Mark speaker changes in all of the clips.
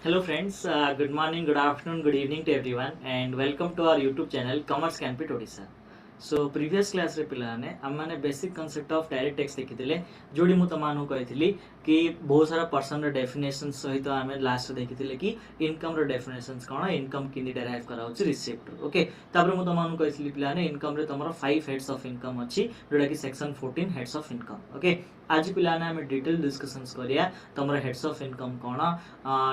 Speaker 1: Hello friends, good morning, good afternoon, good evening to everyone and welcome to our YouTube channel Commerce Canpit Odisha. So previous class रे पिलाने हमने basic concept of direct tax देखिथिले जोडी मु tamanu कहिथिली कि बहुत सारा person रो definition सहित हमें लास्ट देखिथिले कि इनकम रो डेफिनेशंस कोन इनकम किनि डेराइव करा होछि रिसिप्ट ओके तापर मु तमानु कहिथिली पिलाने इनकम रे तमरो 5 हेड्स ऑफ इनकम अछि जोडा कि section 14 heads of income okay आज पिलाने हमें डिटेल डिस्कशंस करिया तमरो हेड्स ऑफ इनकम कोन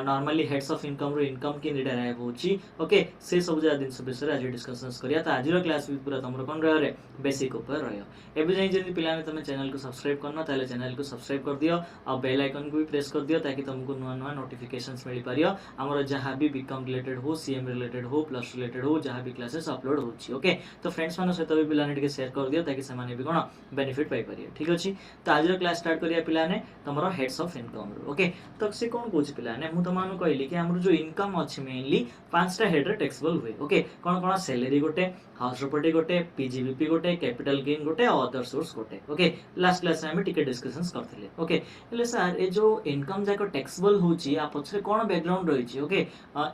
Speaker 1: नॉर्मली हेड्स ऑफ इनकम रो इनकम किनि डेराइव होछि ओके से सब जा दिन विषय आज डिस्कशंस करिया त आज रो क्लास भी पूरा तमरो कोन रहे बेसिक ऊपर रहियो एबे जाई जदी पिलाने तमे चैनल को सब्सक्राइब करना ताले चैनल को सब्सक्राइब कर दियो और बेल आइकन को भी प्रेस कर दियो ताकि तुमको नुवा नुवा नोटिफिकेशंस मिल पारियो हमर जहां भी बीकॉम रिलेटेड हो सीएम रिलेटेड हो प्लस रिलेटेड हो जहां भी क्लासेस अपलोड होछि ओके तो फ्रेंड्स मानो सहित भी पिलाने टिके शेयर कर दियो ताकि से माने भी कोन बेनिफिट पाई पारियो ठीक अछि तो आज रो क्लास स्टार्ट करिया पिलाने तमरो हेड्स ऑफ इनकम ओके तो से कोन कोछि पिलाने मु तमानु कहली कि हमर जो इनकम अछि मेनली पांचटा हेड रे टैक्सेबल हुए ओके कोन कोन सैलरी गोटे हाउस प्रॉपर्टी गोटे पीजीबीपी गोटे कैपिटल गेन गोटे और अदर सोर्स गोटे ओके लास्ट क्लास में टिके डिस्कशंस करथिले ओके हेले सर ए जो इनकम जाको टैक्सेबल होची आ पछरे कोन बैकग्राउंड रहिची ओके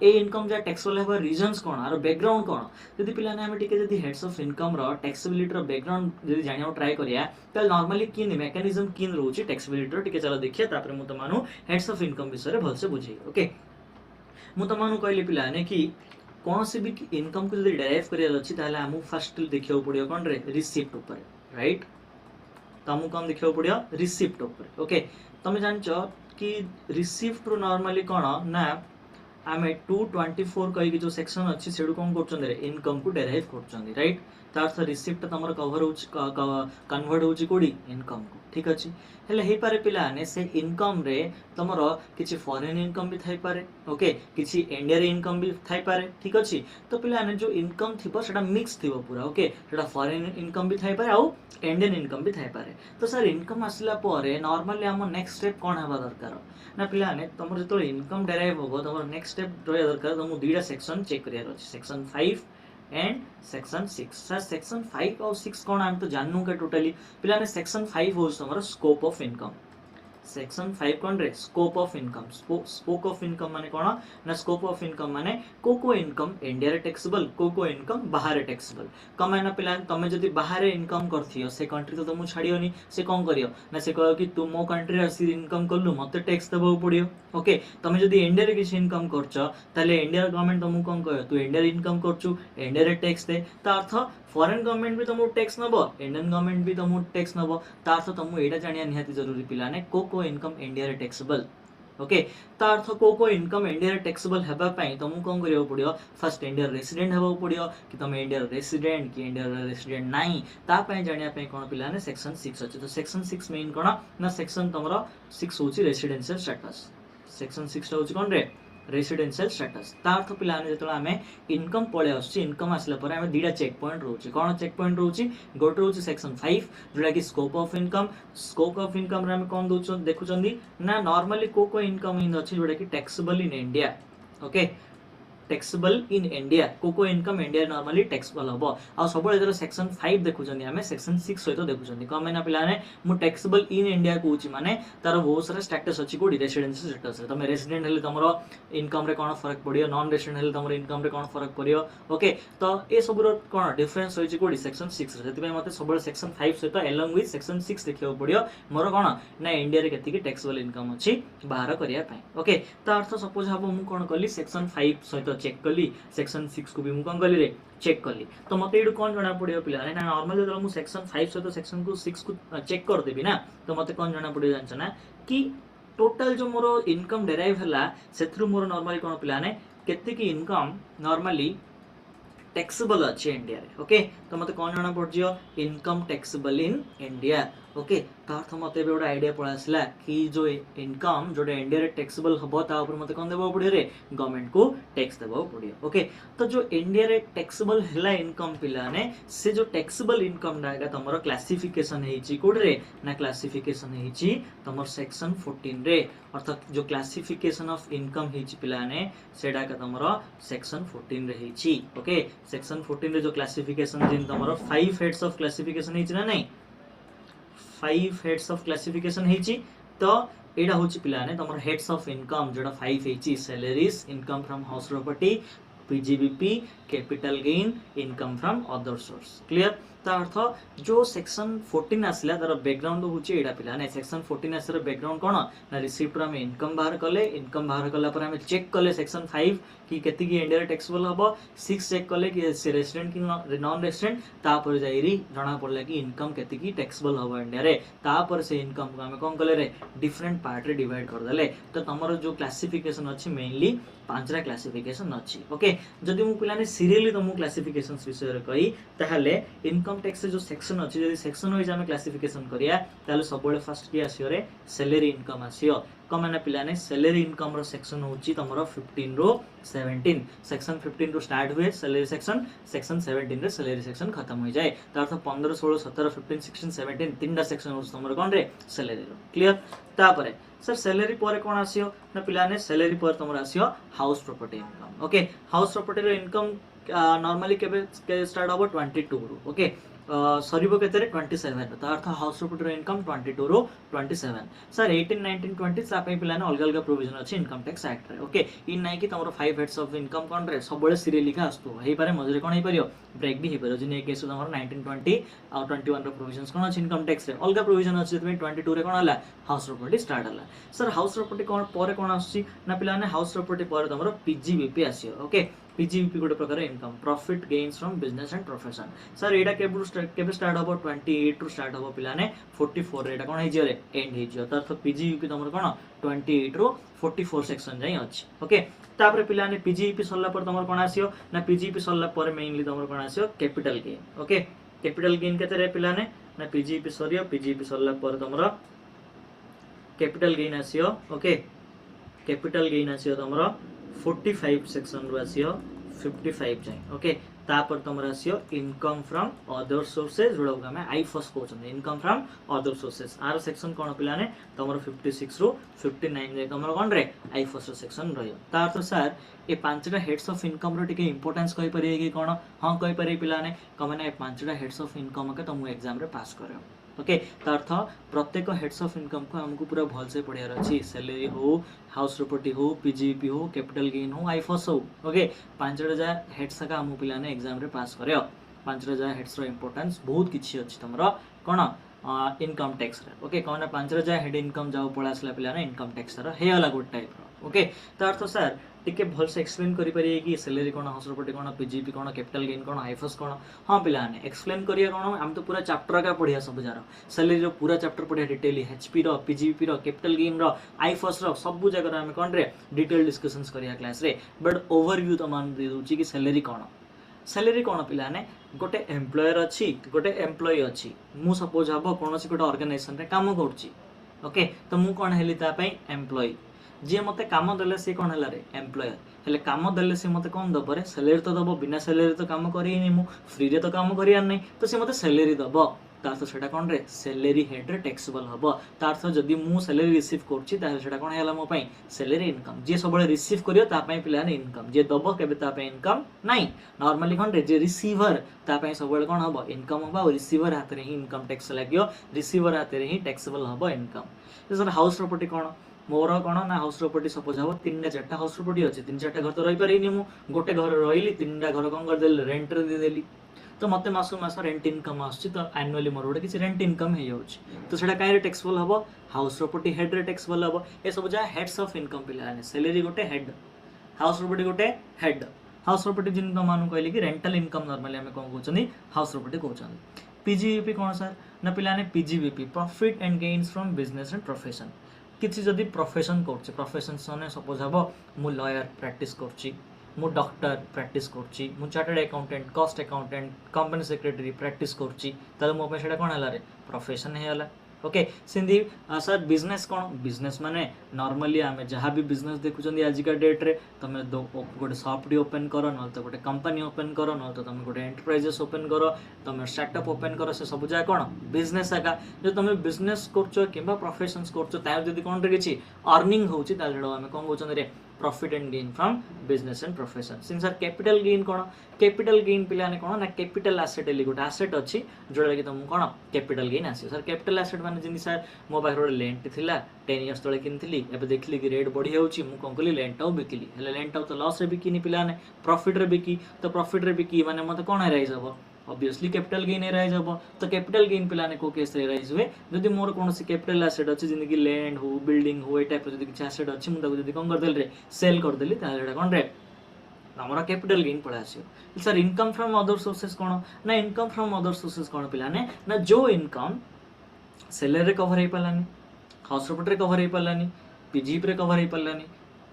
Speaker 1: ए इनकम जा टैक्सेबल हेबा रीजंस कोन आरो बैकग्राउंड कोन जदी पिलाने हम टिके जदी हेड्स ऑफ इनकम रो टैक्सेबिलिटी रो बैकग्राउंड जदी जानियो ट्राई करिया त नॉर्मली किन मेकैनिज्म किन रहउची टैक्सेबिलिटी रो टिके चला देखिया तापर मु तमानु हेड्स ऑफ इनकम विषय रे भलसे बुझी ओके मु तमानु कहली पिलाने कि कौन से भी इनकम को जब डेराइव करियर अछि ताले हमु फर्स्ट देखियो पड़ियो कोन रे रिसिप्ट ऊपर राइट त हमु कम देखियो पड़ियो रिसिप्ट ऊपर ओके तमे जानचो कि रिसिप्ट रो नॉर्मली कोन ना आमे 224 कहि कि जो सेक्शन अछि सेडु कोन करचन रे इनकम को डेराइव करचन राइट त अर्थ रिसिप्ट तमर कवर होछि कन्वर्ट होछि कोडी इनकम को ठीक अछि हेले हे पारे पिलाने से इनकम रे तमर किछि फॉरेन इनकम भी थाई पारे ओके किछि इंडियन इनकम भी थाई पारे ठीक अछि तो पिलाने जो इनकम थिबो सेटा मिक्स थिबो पूरा ओके सेटा फॉरेन इनकम भी थाई पारे आ इंडियन इनकम भी थाई पारे तो सर इनकम आसला परे नॉर्मली हम नेक्स्ट स्टेप कोन हबा दरकार ना पिलाने तमर जतो इनकम डेराइव होबो तमर नेक्स्ट स्टेप रहया दरकार तमु दुईटा सेक्शन चेक करिया अछि section 5 and section 6 sir section 5 और 6 कोन हम तो जाननु के टोटली पिलाने सेक्शन 5 होस हमर स्कोप ऑफ इनकम सेक्शन 5 कोन रे scope of income scope of income माने कोन ना स्कोप ऑफ इनकम माने को इनकम इंडिया रे टैक्सेबल को इनकम बाहर टैक्सेबल कमे ना पिलान तमे जदी बाहर इनकम करथियो से कंट्री तो तुम छाड़ियोनी से कोन करियो ना से कहो कि तुम मो कंट्री रे इनकम करलु मते टैक्स देबो पड़ियो ओके तमे जदी इंडिया रे किछ इनकम करछो ताले इंडिया गवर्नमेंट तुमु कोन कहो तू इंडिया रे इनकम करछु इंडिया रे टैक्स दे त अर्थ फॉरेन गवर्नमेंट भी तुमु टैक्स नबो इंडियन गवर्नमेंट भी तुमु टैक्स नबो त अर्थ तुमु एटा जानिया निहाती जरूरी पिलाने को इनकम इंडिया रे टैक्सेबल ओके त अर्थ को इनकम इंडिया रे टैक्सेबल हेबा पई तुमु कोन करियो पड़ियो फर्स्ट इंडिया रेसिडेंट हेबो पड़ियो कि तुम इंडिया रेसिडेंट कि इंडिया रेसिडेंट नाही ता पई जानिया पई कोन पिलाने सेक्शन 6 अछि तो सेक्शन 6 मेन कोन ना सेक्शन तमरो 6 होची रेसिडेंशियल स्टेटस सेक्शन 6 होची कोन रे रेसिडेंशियल स्टेटस तार्थ पिलाने जतला हमें इनकम पळे आछि इनकम आसला पर हमें दीडा चेक पॉइंट रहउछि कोन चेक पॉइंट रहउछि गोट रहउछि सेक्शन 5 जोडा कि स्कोप ऑफ इनकम रे हमें कोन दोछ देखुचंदी ना नॉर्मली को इनकम इन अछि जोडा कि taxable in India okay taxable in India को इनकम इंडिया नॉर्मली टैक्सेबल हबो आ सबले एतर सेक्शन 5 देखुचंदी हमें सेक्शन 6 सहित देखुचंदी कमे ना पिलाने मु टैक्सेबल इन इंडिया कोछि माने तार बहुत सारा स्टेटस अछि कोडी रेसिडेंशियल स्टेटस रे तमे रेसिडेंट हेले तमरो इनकम रे कोन फरक पडियो नॉन रेसिडेंट हेले तमरो इनकम रे कोन फरक पडियो ओके तो ए सब रो कोन डिफरेंस होइछि कोडी सेक्शन 6 रे सेति मते सबले सेक्शन 5 सहित अलोंग विथ सेक्शन 6 देखियो पडियो मोर कोन ना इंडिया रे केति की टैक्सेबल इनकम अछि बाहर करिया पई ओके तो अर्थ सपोज हबो मु कोन कली सेक्शन 5 सहित चेक कली सेक्शन 6 को भी मु कोन कली रे चेक कली तो मते एडु कोन जणा पडियो पिला ना नॉर्मली जब मु सेक्शन 5 सहित सेक्शन को 6 को चेक कर देबी ना तो मते कोन जणा पडियो जानछ ना कि टोटल जो मोर इनकम डेराइव हला सेथरु मोर नॉर्मली कोन पिला ने केते की इनकम नॉर्मली टैक्सेबल अच्छे इंडिया रे ओके तो मते कोन जणा पड़जियो income taxable in India okay तार्थ मते बे ओडा आईडिया पळा आसला कि जो इनकम जोडे इंडिया रे टैक्सेबल हबो ता ऊपर मते कोन देबो पड़ियो रे गवर्नमेंट को टैक्स देबो पड़ियो ओके तो जो इंडिया रे टैक्सेबल हला इनकम पिलाने से जो टैक्सेबल इनकम डागा तमरो क्लासिफिकेशन हेची कोड रे ना क्लासिफिकेशन हेची तमर सेक्शन 14 रे अर्थात जो क्लासिफिकेशन ऑफ इनकम हेची पिलाने सेडा का तमरो सेक्शन 14 रे हेची ओके सेक्शन 14 रे जो क्लासिफिकेशन जिन तमरो 5 हेड्स ऑफ क्लासिफिकेशन हेची ना नहीं 5 हेड्स ऑफ क्लासिफिकेशन हेची तो एटा होची पिलाने तमर हेड्स ऑफ इनकम जोटा 5 हेची salaries income from house property PGBP capital gain income from other source clear ता अर्थ जो सेक्शन 14 आसला तार बैकग्राउंड होची एटा पिलाने सेक्शन 14 आसर बैकग्राउंड कोन ना रिसीप्ट हम इनकम बाहर कले इनकम बाहर कला पर हम चेक कले सेक्शन 5 कि केति की इंडायरेक्ट टैक्सेबल हबो 6 चेक कले कि से रेसिडेंट कि नॉन रेसिडेंट ता पर जाईरी जणा पड़ला कि इनकम केति की टैक्सेबल हबो इंडिया रे ता पर से इनकम को हम कोन कले रे डिफरेंट पार्ट रे डिवाइड कर देले तो तमरो जो क्लासिफिकेशन अछि मेनली पांचरा क्लासिफिकेशन अछि ओके जदि मु पिलाने सीरियली तुम क्लासिफिकेशंस विषय रे कही ताहले इनकम टैक्स जो सेक्शन अछि जदि सेक्शन वाइज हम क्लासिफिकेशन करिया ताहले सबले फर्स्ट की आसियो रे सैलरी इनकम आसियो कमाने पिलाने सैलरी इनकम रो सेक्शन होची तमरो 15 रो 17 सेक्शन 15 रो स्टार्ट हुए सैलरी सेक्शन सेक्शन 17 रे सैलरी सेक्शन खत्म हो जाए त अर्थ 15 16 17 15 16 17 तीनटा सेक्शन होची तमरो कोन रे सैलरी रो क्लियर तापरे सर सैलरी पर कोन आसियो ना पिलाने सैलरी पर तमरो आसियो house property income okay house property रो इनकम नॉर्मली के स्टार्ट हो 22 रो ओके सरीबो केते रे 27 त अर्थ हाउस प्रॉपर्टी रो इनकम 22 रो 27 सर 18 19 20 सा पे पिलाने अलग अलग प्रोविजन अछि इनकम टैक्स एक्ट रे ओके इन नाही कि तमरो 5 हेड्स ऑफ इनकम कोन रे सब बळे सीरियली का आस्तु हेई पारे मजरे कोन हेई परियो ब्रेक भी हेई परियो जिने केस तमरो 19 20 आ 21 रो प्रोविजनस कोन अछि इनकम टैक्स रे अलग प्रोविजन अछि तमे 22 रे कोन हला हाउस प्रॉपर्टी स्टार्ट हला सर हाउस प्रॉपर्टी कोन पर कोन आछि ना पिलाने हाउस प्रॉपर्टी पर तमरो पीजीबीपी आसियो ओके पीजीबीपी गोटे प्रकार income profit gains from business and profession sir एटा केबे स्टार्ट हो 28 रु स्टार्ट हो पिलाने 44 रे एटा कोन हे जियो रे एंड हे जियो त पीजीबीपी तमरो कोन 28 रु 44 सेक्शन जाई अछि ओके तापर पिलाने पीजीबीपी सरला पर तमरो कोन आसियो ना पीजीबीपी सरला पर मेनली तमरो कोन आसियो capital gain okay capital gain केते रे पिलाने ना पीजीबीपी सरियो पीजीबीपी सरला पर तमरो कैपिटल गेन आसियो ओके कैपिटल गेन आसियो तमरो 45 सेक्शन रु आसियो 55 जाय ओके तापर तमर आसियो इनकम फ्रॉम अदर सोर्सेस जोडो हमें आई फर्स्ट कहउछन इनकम फ्रॉम अदर सोर्सेस आर सेक्शन कोन पिलाने तमर 56 रु 59 जाय तमर कोन रे आई फर्स्ट सेक्शन रहयो ता अर्थ सर ए पांचटा हेड्स ऑफ इनकम रो टिके इंपोर्टेंस कहि परिए कि कोन हां कहि परिए पिलाने कमाने पांचटा हेड्स ऑफ इनकम के तुम एग्जाम रे पास करो ओके त अर्थ प्रत्येक हेड्स ऑफ इनकम को हमको पूरा भल से पढ़ियार अछि सैलरी हो हाउस प्रॉपर्टी हो पीजीबीपी हो कैपिटल गेन हो आईफोस हो ओके पांचटा जा हेड्स का हम पिलाने एग्जाम रे पास करयो पांचटा जा हेड्स रो इंपोर्टेंस बहुत किछि अछि तमरो कोन इनकम टैक्स रे ओके कोन पांचटा जा हेड इनकम जाओ पळासला पिलाने इनकम टैक्स रो हे वाला गुड टाइप रो ओके त अर्थ सर टिके भल से एक्सप्लेन करि परिए कि सैलरी कोन हाउस प्रॉपर्टी कोन पीजीबी कोन कैपिटल गेन कोन आईफोस कोन हां पिलाने एक्सप्लेन करिया कोन हम तो पूरा चैप्टर का पढ़िया सब जारो सैलरी रो पूरा चैप्टर पढ़िया डिटेल एचपी रो पीजीबी रो कैपिटल गेन रो आईफोस रो सब जगह हम कोन रे डिटेल डिस्कशंस करिया क्लास रे बट ओवरव्यू तो मान दे दूची कि सैलरी कोन पिलाने गोटे एम्प्लॉयर अछि गोटे एम्प्लॉय अछि मु सपोज हबो कोनोसी गोटे ऑर्गेनाइजेशन रे काम करछि ओके तो मु कोन हेली ता पई एम्प्लॉय जे मते काम देले से कोन हला रे एम्प्लॉयर हेले काम देले से मते कोन दबो रे सैलरी तो दबो बिना सैलरी तो काम करी नै मु फ्री रे तो काम करिया नै तो से मते सैलरी दबो तार्थ सेटा कोन रे सैलरी हेड रे टैक्सेबल हबो तार्थ जदी मु सैलरी रिसीव करछि ताहे सेटा कोन हैला मो पई सैलरी इनकम जे सबले रिसीव करियो ता पई पिलाने इनकम जे दबो केबे ता पई इनकम नै नॉर्मली कोन रे जे रिसीवर ता पई सबले कोन हबो इनकम हबो और रिसीवर हाथ रे ही इनकम टैक्स लागियो रिसीवर हाथ रे ही टैक्सेबल हबो इनकम सर हाउस प्रॉपर्टी कोन मोर कोन ना हाउस प्रॉपर्टी सपोज हबो 3 टा 4 टा हाउस प्रॉपर्टी अछि 3 4 टा घर तो रहि परिनी मु गोटे घर रहिली 3 टा घर कोन कर देल रेंट रे दे देली तो मते मासो मास रेंट इनकम आछि तो एनुअली मोर गोटे किछि रेंट इनकम हे जाउछि तो सेटा काई रे टैक्सेबल हबो हाउस प्रॉपर्टी हेड रे टैक्सेबल हबो ए सब जा हेड्स ऑफ इनकम पिलाने सैलरी गोटे हेड हाउस प्रॉपर्टी गोटे हेड हाउस प्रॉपर्टी जिन तो मानु कहली कि रेंटल इनकम नॉर्मली हम कोन कहउछनी हाउस प्रॉपर्टी कहउछन पीजीबीपी कोन सर ना पिलाने PGBP profit and gains from business and profession किछि जदी प्रोफेशन करछि प्रोफेशन सने सपोज हबो मु लॉयर प्रैक्टिस करछि मु डॉक्टर प्रैक्टिस करछि मु chartered accountant cost accountant company secretary practice करछि त मो पे सेटा कोन हला रे प्रोफेशन हे हला ओके सिंधी सर बिजनेस कोन बिजनेस माने नॉर्मली आमे जहां भी बिजनेस देखुचंदी आज का डेट रे तमे दो गोटे शॉप डी ओपन करो न तो गोटे कंपनी ओपन करो न तो तमे गोटे एंटरप्राइजेस ओपन करो तमे स्टार्टअप ओपन करो से सब जा कोन बिजनेस आका जो तमे बिजनेस करछो किबा प्रोफेशंस करछो तार जदी कोन रे किछि अर्निंग होउछि ताल जडो आमे कोन होचन रे profit and gain from business and profession since sir capital gain cone capital gain पिलाने कोन ना कैपिटल एसेट एली गोटे एसेट अछि जोडा कि तुम कोन कैपिटल गेन आसी सर कैपिटल एसेट माने जिनि सर मो पाखरे गोटे लैंड थिला 10 इयर्स तले किनथिली एबे देखली कि रेट बढ़ी जाउची मु कोन कली लैंड टाउ बिकिली हेले लैंड टाउ तो लॉस रे बिकिनी पिलाने प्रॉफिट रे बिकी तो प्रॉफिट रे बिकी माने मते कोन राइज हबो ऑब्वियसली कैपिटल गेन राइज हबो तो कैपिटल गेन पिलाने को केस रे राइज हुए जदि मोर कोनोसी कैपिटल एसेट अछि जिनि कि लैंड हो बिल्डिंग हो ए टाइप जदि किछ एसेट अछि मु ताको जदि कोन कर देल रे सेल कर देली ताले एटा कोन रे हमारा कैपिटल गेन पड़ा आसियो सर इनकम फ्रॉम अदर सोर्सेस कोन ना इनकम फ्रॉम अदर सोर्सेस कोन पिलाने ना जो इनकम सैलरी रे कवर हे पालानी हाउस प्रॉपर्टी रे कवर हे पालानी पीजीप रे कवर हे पालानी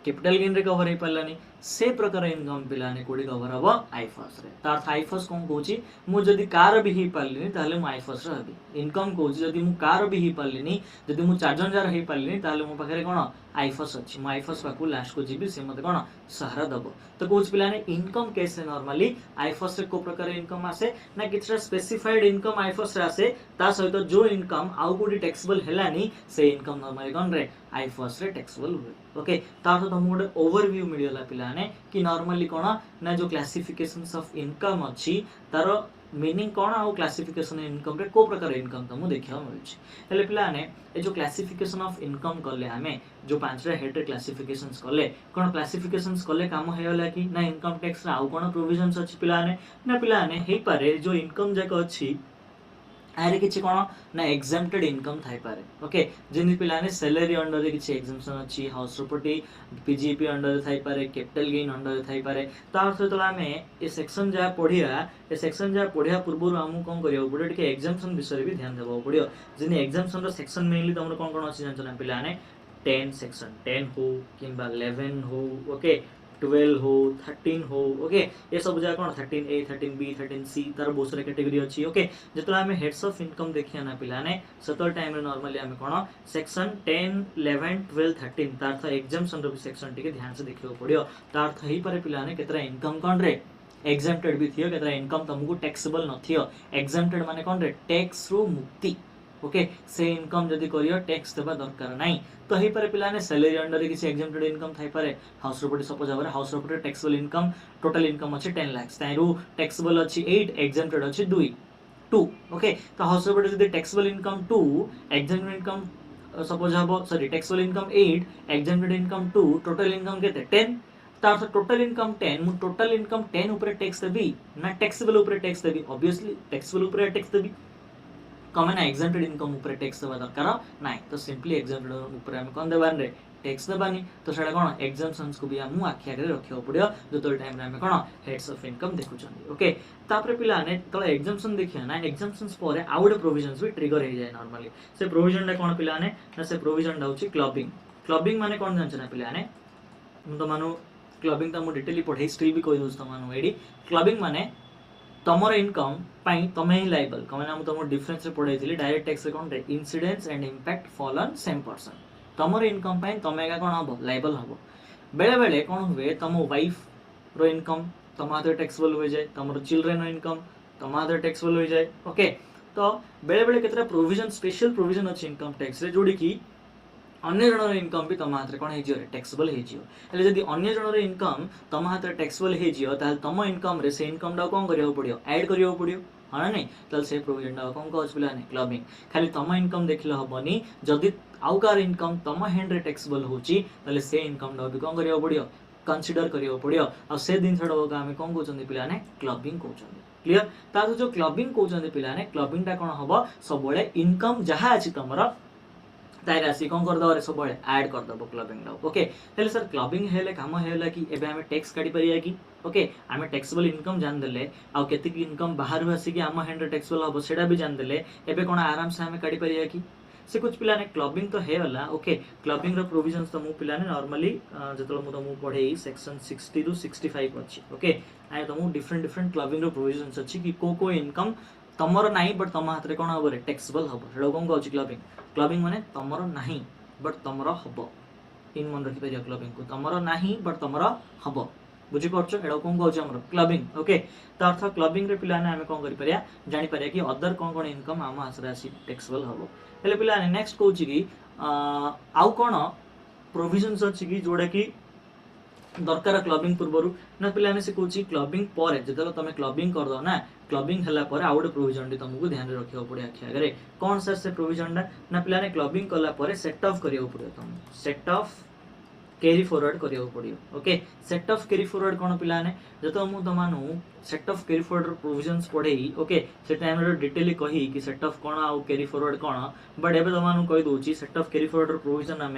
Speaker 1: कैपिटल गेन रे कवर हे पालानी से प्रकार इनकम पिलाने कोडी कवर हबो आईफर्स रे तार आईफर्स कोन कहूची मु जदी कार भी ही पालिनी ताले मु आईफर्स रे हबी इनकम कहूची जदी मु कार भी ही पालिनी जदी मु 4 जन जार हे पालिनी ताले मु पाखरे कोन आईफर्स अछि मु आईफर्स पाकू लास्ट को जीबी से मते कोन सहारा दबो तो कहूची पिलाने इनकम कैसे नॉर्मली आईफर्स रे को प्रकार इनकम आसे ना किछरा स्पेसिफाइड इनकम आईफर्स रे आसे ता सहित जो इनकम आउ कोडी टैक्सेबल हेलानी से इनकम नॉर्मली कोन रे आईफर्स रे टैक्सेबल हुए ओके तार तो तुम गोटे ओवरव्यू मिलला पिलाने कि नॉर्मली कोन ना जो क्लासिफिकेशंस ऑफ इनकम अछि तार मीनिंग कोन आ क्लासिफिकेशन इनकम रे को प्रकार इनकम तुम देखियो मिलछि हेले पिलाने ए जो क्लासिफिकेशन ऑफ इनकम करले हमें जो पांचरा हेड रे क्लासिफिकेशंस करले कोन क्लासिफिकेशंस करले काम हेला कि ना इनकम टैक्स रे आउ कोन प्रोविजंस अछि पिलाने ना पिलाने हे पारे जो इनकम जाक अछि आरे किछि कोन ना एग्जेम्प्टेड इनकम थाई पारे ओके जिनि पिलाने सैलरी अंडर रे किछि एग्जेम्पशन अछि हाउस प्रॉपर्टी पीजीपी अंडर थाई पारे कैपिटल गेन अंडर थाई पारे तार सहित हमें ए सेक्शन जा पढिया पूर्व हम कोन करियो बडे टिके एग्जेम्पशन विषय भी ध्यान देबो पडियो जिनि एग्जेम्पशन रो सेक्शन मेनली तमरो कोन कोन अछि जानछना पिलाने 10 सेक्शन 10 हो किंबा 11 हो ओके 12 हो 13 हो ओके ये सब जा कोन 13A 13B 13C तार बहुत सारे कैटेगरी अछि ओके जेतला हमें हेड्स ऑफ इनकम देखिया ना पिलाने सतर टाइम रे नॉर्मली हमें कोन सेक्शन 10 11 12 13 तार था एग्जाम्पशन रो सेक्शन टिके ध्यान से देखियो पड़ियो तार थई पारे पिलाने केतरा इनकम कोन रे एग्जेम्प्टेड भी थियो केतरा इनकम तुमको टैक्सेबल न थियो एग्जेम्प्टेड माने कोन रे टैक्स रो मुक्ति ओके से इनकम जदी करियो टैक्स देबा दरकार नाही तो ही पर पिलाने सैलरी अंडर रे किसी एग्जेम्प्टेड इनकम थाई पारे house property suppose our house property taxable income total income अछि 10 लाख ताइरु टैक्सेबल अछि 8 एग्जेम्प्टेड अछि 2 ओके तो हाउस प्रॉपर्टी जदी taxable income 2 exempted income suppose हबो sorry taxable income 8 exempted income 2 total income केते 10 तार टोटल इनकम 10 मु टोटल इनकम 10 ऊपर टैक्स देबी ना टैक्सेबल ऊपर टैक्स देबी ऑब्वियसली टैक्सेबल ऊपर टैक्स देबी कमे ना एग्जेम्प्टेड इनकम ऊपर टैक्स देबा दरकार नाही तो सिंपली एग्जेम्प्टेड ऊपर हम कोन देबान रे टैक्स देबानी तो सेडा कोन एग्जाम्पशंस को भी हम आखि आगे रखियो पड़ियो जो तो टाइम रे हम कोन हेड्स ऑफ इनकम देखु छथि ओके तापर पिलाने तो एग्जाम्पशन देखिया ना एग्जाम्पशंस परे आउट प्रोविजंस भी ट्रिगर हे जाय नॉर्मली से प्रोविजन रे कोन पिलाने ना से प्रोविजन डाउची क्लबिंग माने कोन जान छना पिलाने हम तो मानो क्लबिंग त मु डिटेली पढै स्टिल भी कहि दोस्त मानो एडी क्लबिंग माने तमर इनकम पाई तमे ही लायबल कमे ना तमर डिफरेंस रे पढैथिली डायरेक्ट टैक्स रे कोन रे incidence and impact fall on same person तमर इनकम पाई तमे का कोन हबो लायबल हबो बेले बेले कोन हुए तम वाइफ रो इनकम तमादर टैक्सेबल हो जाय तमर चिल्ड्रन रो इनकम तमादर टैक्सेबल हो जाय ओके तो बेले बेले केतरा प्रोविजन स्पेशल प्रोविजन अछि इनकम टैक्स रे जोडी की अन्य जनर इनकम भी तम हाथ कोन हे जियो टैक्सेबल हे जियो हेले जदी अन्य जनर इनकम तम हाथ टैक्सेबल हे जियो ताल तम इनकम रे से इनकम डा कोन करियो पड़ियो ऐड करियो पड़ियो हां नै ताल से प्रोविजन डा कोन कहछ पिला नै क्लबिंग खाली तम इनकम देखले हबनी जदी आउ कार इनकम तम हैंड रे टैक्सेबल होची ताले से इनकम डा भी कोन करियो पड़ियो कंसीडर करियो पड़ियो आ से दिन छडो का हम कोन कहउछन पिला नै क्लबिंग कहउछन क्लियर ता जो क्लबिंग कहउछन पिला नै क्लबिंग डा कोन हबो सबले इनकम जहा अछि तमरा ताई राशि कोन कर दो सब बळे ऐड कर दबो क्लबिंग लो ओके हेले सर क्लबिंग हेले काम हेला कि एबे हमें टैक्स काटी परिया कि ओके हमें टैक्सेबल इनकम जान देले आ केते की इनकम बाहर आसी कि हम हैंड टैक्सेबल हबो सेडा भी जान देले एबे कोन आराम से हमें काटी परिया कि से कुछ पिला ने क्लबिंग तो हेला ओके क्लबिंग रो प्रोविजंस तो मु पिला ने नॉर्मली जतलो मु तो मु पढे सेक्शन 60 टू 65 अछि ओके आय तो मु डिफरेंट क्लबिंग रो प्रोविजंस अछि कि को इनकम तमरो नाही बट तम हाथ रे कोन हबो रे टैक्सेबल हबो हेडो कोन कहउची क्लबिंग माने तमरो नाही बट तमरो हबो इन मन रखि परिया क्लबिंग को तमरो नाही बट तमरो हबो बुझी परछो हेडो कोन कहउची हमर क्लबिंग ओके त अर्थ क्लबिंग रे पिलाने हमें कोन करि परिया जानि परिया कि अदर कोन इनकम हम हाथ राशि टैक्सेबल हबो हेले पिलाने नेक्स्ट कहउची कि आउ कोन प्रोविजंस अछि कि जोडा कि दरकार क्लबिंग पूर्व ना पे से कौन क्लबिंग पर जो तुम क्लबिंग करद ना क्लबिंग है आउ गोटे प्रोविजन तुमको ध्यान रखा पड़े आखि आगे कौन सर से प्रोविजन ना पे क्लबिंग कलापर सेट ऑफ करा पड़ो तुम सेट ऑफ कैरी फॉरवर्ड करा पड़ो okay set off carry forward कौन पे जो मुझे तुम set off carry forward provisions पढ़े ओके से टाइम डिटेली कही कि सेट ऑफ कौन आउ कैरी फॉरवर्ड कौन बट एवं तुमको कही दूसरी set off carry forward provision आम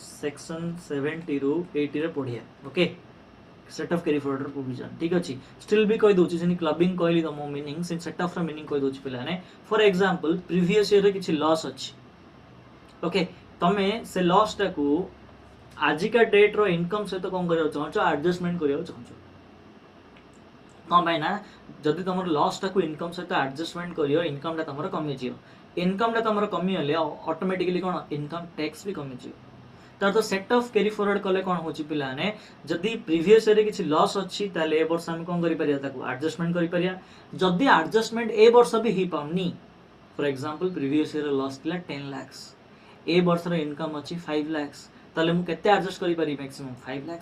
Speaker 1: सेक्शन 70 रु 80 रे पढ़िया okay set off carry forward provision ठीक अच्छे स्टिल भी कही दूसरी से क्लबिंग कहली तुम मीनिंग से सेट ऑफ मीनिंग कही दूसरी पे फॉर एग्जांपल प्रीवियस ईयर रे किछि लॉस अच्छी ओके तमे से लॉस टा को आजिका डेट रो इनकम सहित कौन करियो चाहछो एडजस्टमेंट करियो चाहछो कौन भाई ना जदि तुम लॉस टा को इनकम सहित एडजस्टमेंट करियो इनकम टा तुम कमी जियो इनकम टा तुम कमी हले ऑटोमेटिकली कौन इनकम टैक्स भी कमी जियो तार तो सेट ऑफ कैरी फॉरवर्ड कले कौन होची पिलाने जदि प्रीवियस ईयर रे किछि लॉस अछि ताले ए वर्ष हम कोन करि परिया ताको एडजस्टमेंट करि परिया जदि एडजस्टमेंट ए वर्ष भी ही पाउनी for example previous year loss थिला 10 लाख ए वर्ष रो इनकम अछि 5 लाख ताले मु केते एडजस्ट करि परि मैक्सिमम 5 लाख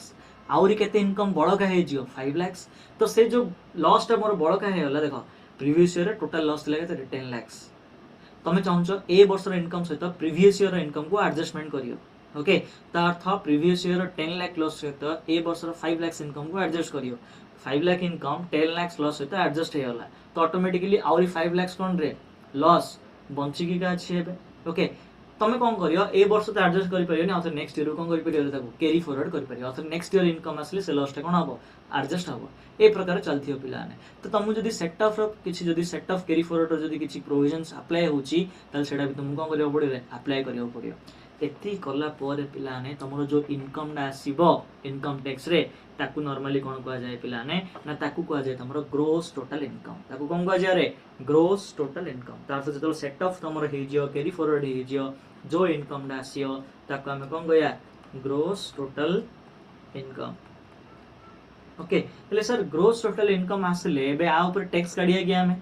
Speaker 1: आउरी केते इनकम बड़का हे जियो 5 लाख तो से जो लॉस टा मोर बड़का हे होला देखो प्रीवियस ईयर रे टोटल लॉस थिला केते 10 लाख तमे चाहछो ए वर्ष रो इनकम सहित प्रीवियस ईयर रो इनकम को एडजस्टमेंट करियो ओके अर्थ प्रीवियस ईयर 10 लाख लॉस सहित ए वर्ष 5 लाख इनकम को एडजस्ट करियो 5 लाख इनकम 10 लाख लॉस सहित एडजस्ट हे होला तो ऑटोमेटिकली आउरी 5 लाख कोन रे लॉस बंची की का अछि हेबे ओके तमे कोन करियो ए वर्ष तो एडजस्ट करि परियो नै नेक्स्ट ईयर कोन करि परियो ताको कैरी फॉरवर्ड करि परियो अथवा नेक्स्ट ईयर इनकम आसले से लॉस टा कोन हबो एडजस्ट हबो ए प्रकार चलथियो पिलाने तो तुम जदि सेट ऑफ किछि जदि सेट ऑफ कैरी फॉरवर्ड जदि किछि प्रोविजंस अप्लाई होची ताल सेटा भी तुमको कोन करियो पड़ियो अप्लाई करियो पड़ियो एति कला पर पिलाने तुमरो जो इनकम डा आसीबो इनकम टैक्स रे ताकू नॉर्मली कोन कहा जाय पिलाने ना ताकू कहा जाय तुमरो ग्रोस टोटल इनकम ताकू कोन कहा जाय रे ग्रोस टोटल इनकम तार से जतो सेट ऑफ तुमरो हे जियो कैरी फॉरवर्ड हे जियो जो इनकम डा आसीयो ताकू हम कोन गया ग्रोस टोटल इनकम ओके એટલે સર ગ્રોસ ટોટલ ઇનકમ આસલે બે આ ઉપર ટેક્સ કાઢિયા ગયા અમે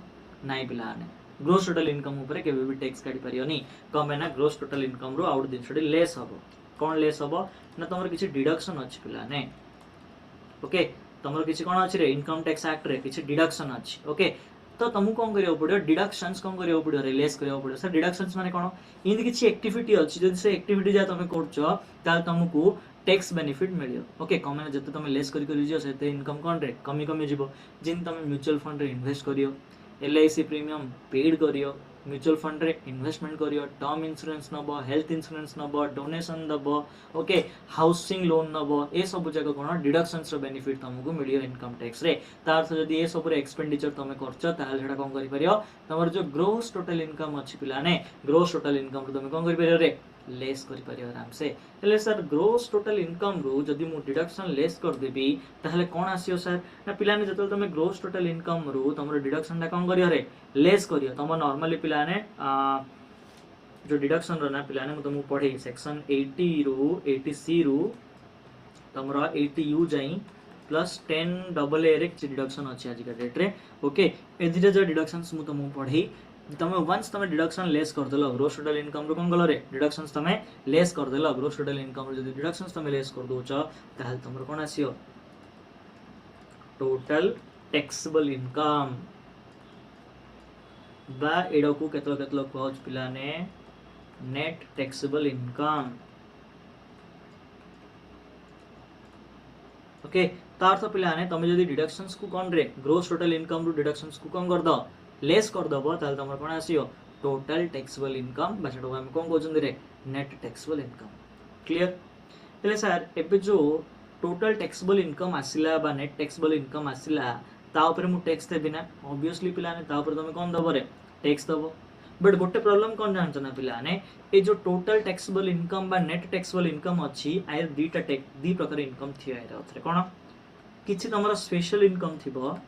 Speaker 1: નાઈ पिलाने ग्रोस टोटल इनकम ऊपर केबे भी टैक्स काढी परियोनी कम ना ग्रोस टोटल इनकम रो आउट दिनसडी लेस हबो कोन लेस हबो ना तमर किछि डिडक्शन अछि पिलाने ओके तमर किछि कोन अछि रे इनकम टैक्स एक्ट रे किछि डिडक्शन अछि ओके तो तुमको कोन करियो पड़ियो डिडक्शंस कोन करियो पड़ियो रे लेस करियो पड़ियो सर डिडक्शंस माने कोन इन किछि एक्टिविटी अछि जदि से एक्टिविटी जा तमे करछो ताल तुमको टैक्स बेनिफिट मिलियो ओके कम ने जते तमे लेस करि जियो सेते इनकम कोन रे कमी कमी जिवो जिन तमे म्यूचुअल फंड रे इन्वेस्ट करियो LIC प्रीमियम पेड करियो म्यूचुअल फंड रे इन्वेस्टमेंट करियो टर्म इंश्योरेंस नबो हेल्थ इंश्योरेंस नबो डोनेशन दबो ओके हाउसिंग लोन नबो ए सब जगह कोन डिडक्शंस रो बेनिफिट तुमको मिलियो इनकम टैक्स रे तार से जदी ए सब रे एक्सपेंडिचर तमे करछो ताल हेडा कोन करि परियो तमर जो ग्रोस टोटल इनकम अछि पिलाने ग्रोस टोटल इनकम रो तमे कोन करि परियो रे लेस करि परियो आराम से એટલે સર ગ્રોસ ટોટલ ઇનકમ રો જદી મુ ડિડક્શન લેસ કર દેબી તાહલે કોણ આસિયો સર ના પિલાને જતો તમે ગ્રોસ ટોટલ ઇનકમ રો તમરો ડિડક્શન તા કોણ કરિયો રે લેસ करियो तम नॉर्मली पिलाने जो डिडक्शन रो ना पिलाने मु तुमको पढ़े सेक्शन 80 रो 80C रो तमरा 80U जाई प्लस 10AA रे डिडक्शन अछि आज का डेट रे ओके ए दिटा जो डिडक्शंस मु तुमको पढ़ी तमे वंस तमे डिडक्शन लेस कर देलो ग्रोस टोटल इनकम रो कोन गलो रे डिडक्शंस तमे लेस कर देलो ग्रोस टोटल इनकम रो जदी डिडक्शंस तमे लेस कर दोछ ताहल तमरो कोन आसियो टोटल टैक्सेबल इनकम बा एडो को केतलो केतलो कहज पिलाने नेट टैक्सेबल इनकम ओके तार तो पिलाने तमे जदी डिडक्शंस को कोन रे ग्रोस टोटल इनकम रो डिडक्शंस को कोन कर दो लेस कर दबो ताल तमर कोन आसियो टोटल टैक्सेबल इनकम बसेटो हम कोन कोजन रे नेट टैक्सेबल इनकम क्लियर એટલે સર ଏବେ जो टोटल टैक्सेबल इनकम आसिला बा नेट टैक्सेबल इनकम आसिला ता ऊपर मु टैक्स देबी ना ऑब्वियसली पिलाने ता ऊपर तमे कोन दबो रे टैक्स दबो बट गोटे प्रॉब्लम कोन जानछ ना पिलाने ए जो टोटल टैक्सेबल इनकम बा नेट टैक्सेबल इनकम अछि आइ दीटा टैक्स दी प्रकार इनकम थिया रे अथरे कोन किछि तमरा स्पेशल इनकम थिबो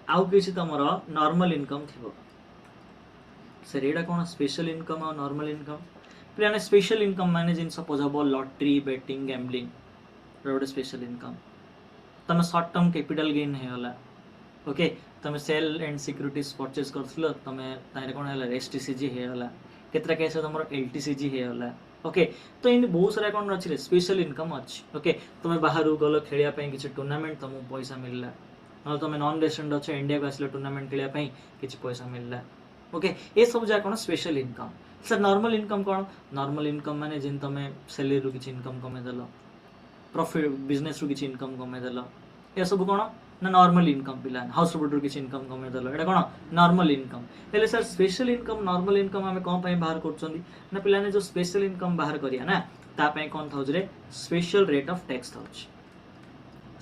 Speaker 1: आउ किसी तमर नॉर्मल इनकम थिबो सर एडा कोन स्पेशल इनकम और नॉर्मल इनकम प्लाने स्पेशल इनकम माने जिन सपोज हबो लॉटरी बेटिंग गैम्बलिंग रोड स्पेशल इनकम तमे शॉर्ट टर्म कैपिटल गेन हे होला ओके तमे सेल एंड सिक्योरिटीज परचेज करथलो तमे तारे कोन होला एसटीसीजी हे होला केतरा केस तमर एलटीसीजी हे होला ओके तो इन बहुत सारा कौन अच्छी स्पेशल इनकम अच्छी ओके तुम बाहर गल खेलने किसी टूर्नामेंट तुमको पैसा मिलला ना तुम नॉन रेसिडेंट अच्छे इंडिया को आसिल टूर्नामेंट खेलने किसी पैसा मिलला ओके ये सब जगह कौन special income sir normal income कौन नॉर्मल इनकम माने जिन तुम सैलरी रू किसी इनकम कमेदेल प्रॉफिट बिजनेस रू किसी इनकम कमेदेल ये सब कौन ना नॉर्मल इनकम पिला हाउस होल्ड रू किसी इनकम कमेदेल एटा कौन नॉर्मल इनकम हेले sir special income normal income आम कौन बाहर कर ना पिलाने जो स्पेशल इनकम बाहर करिया ना तापाई कौन था रे स्पेशल रेट ऑफ टैक्स था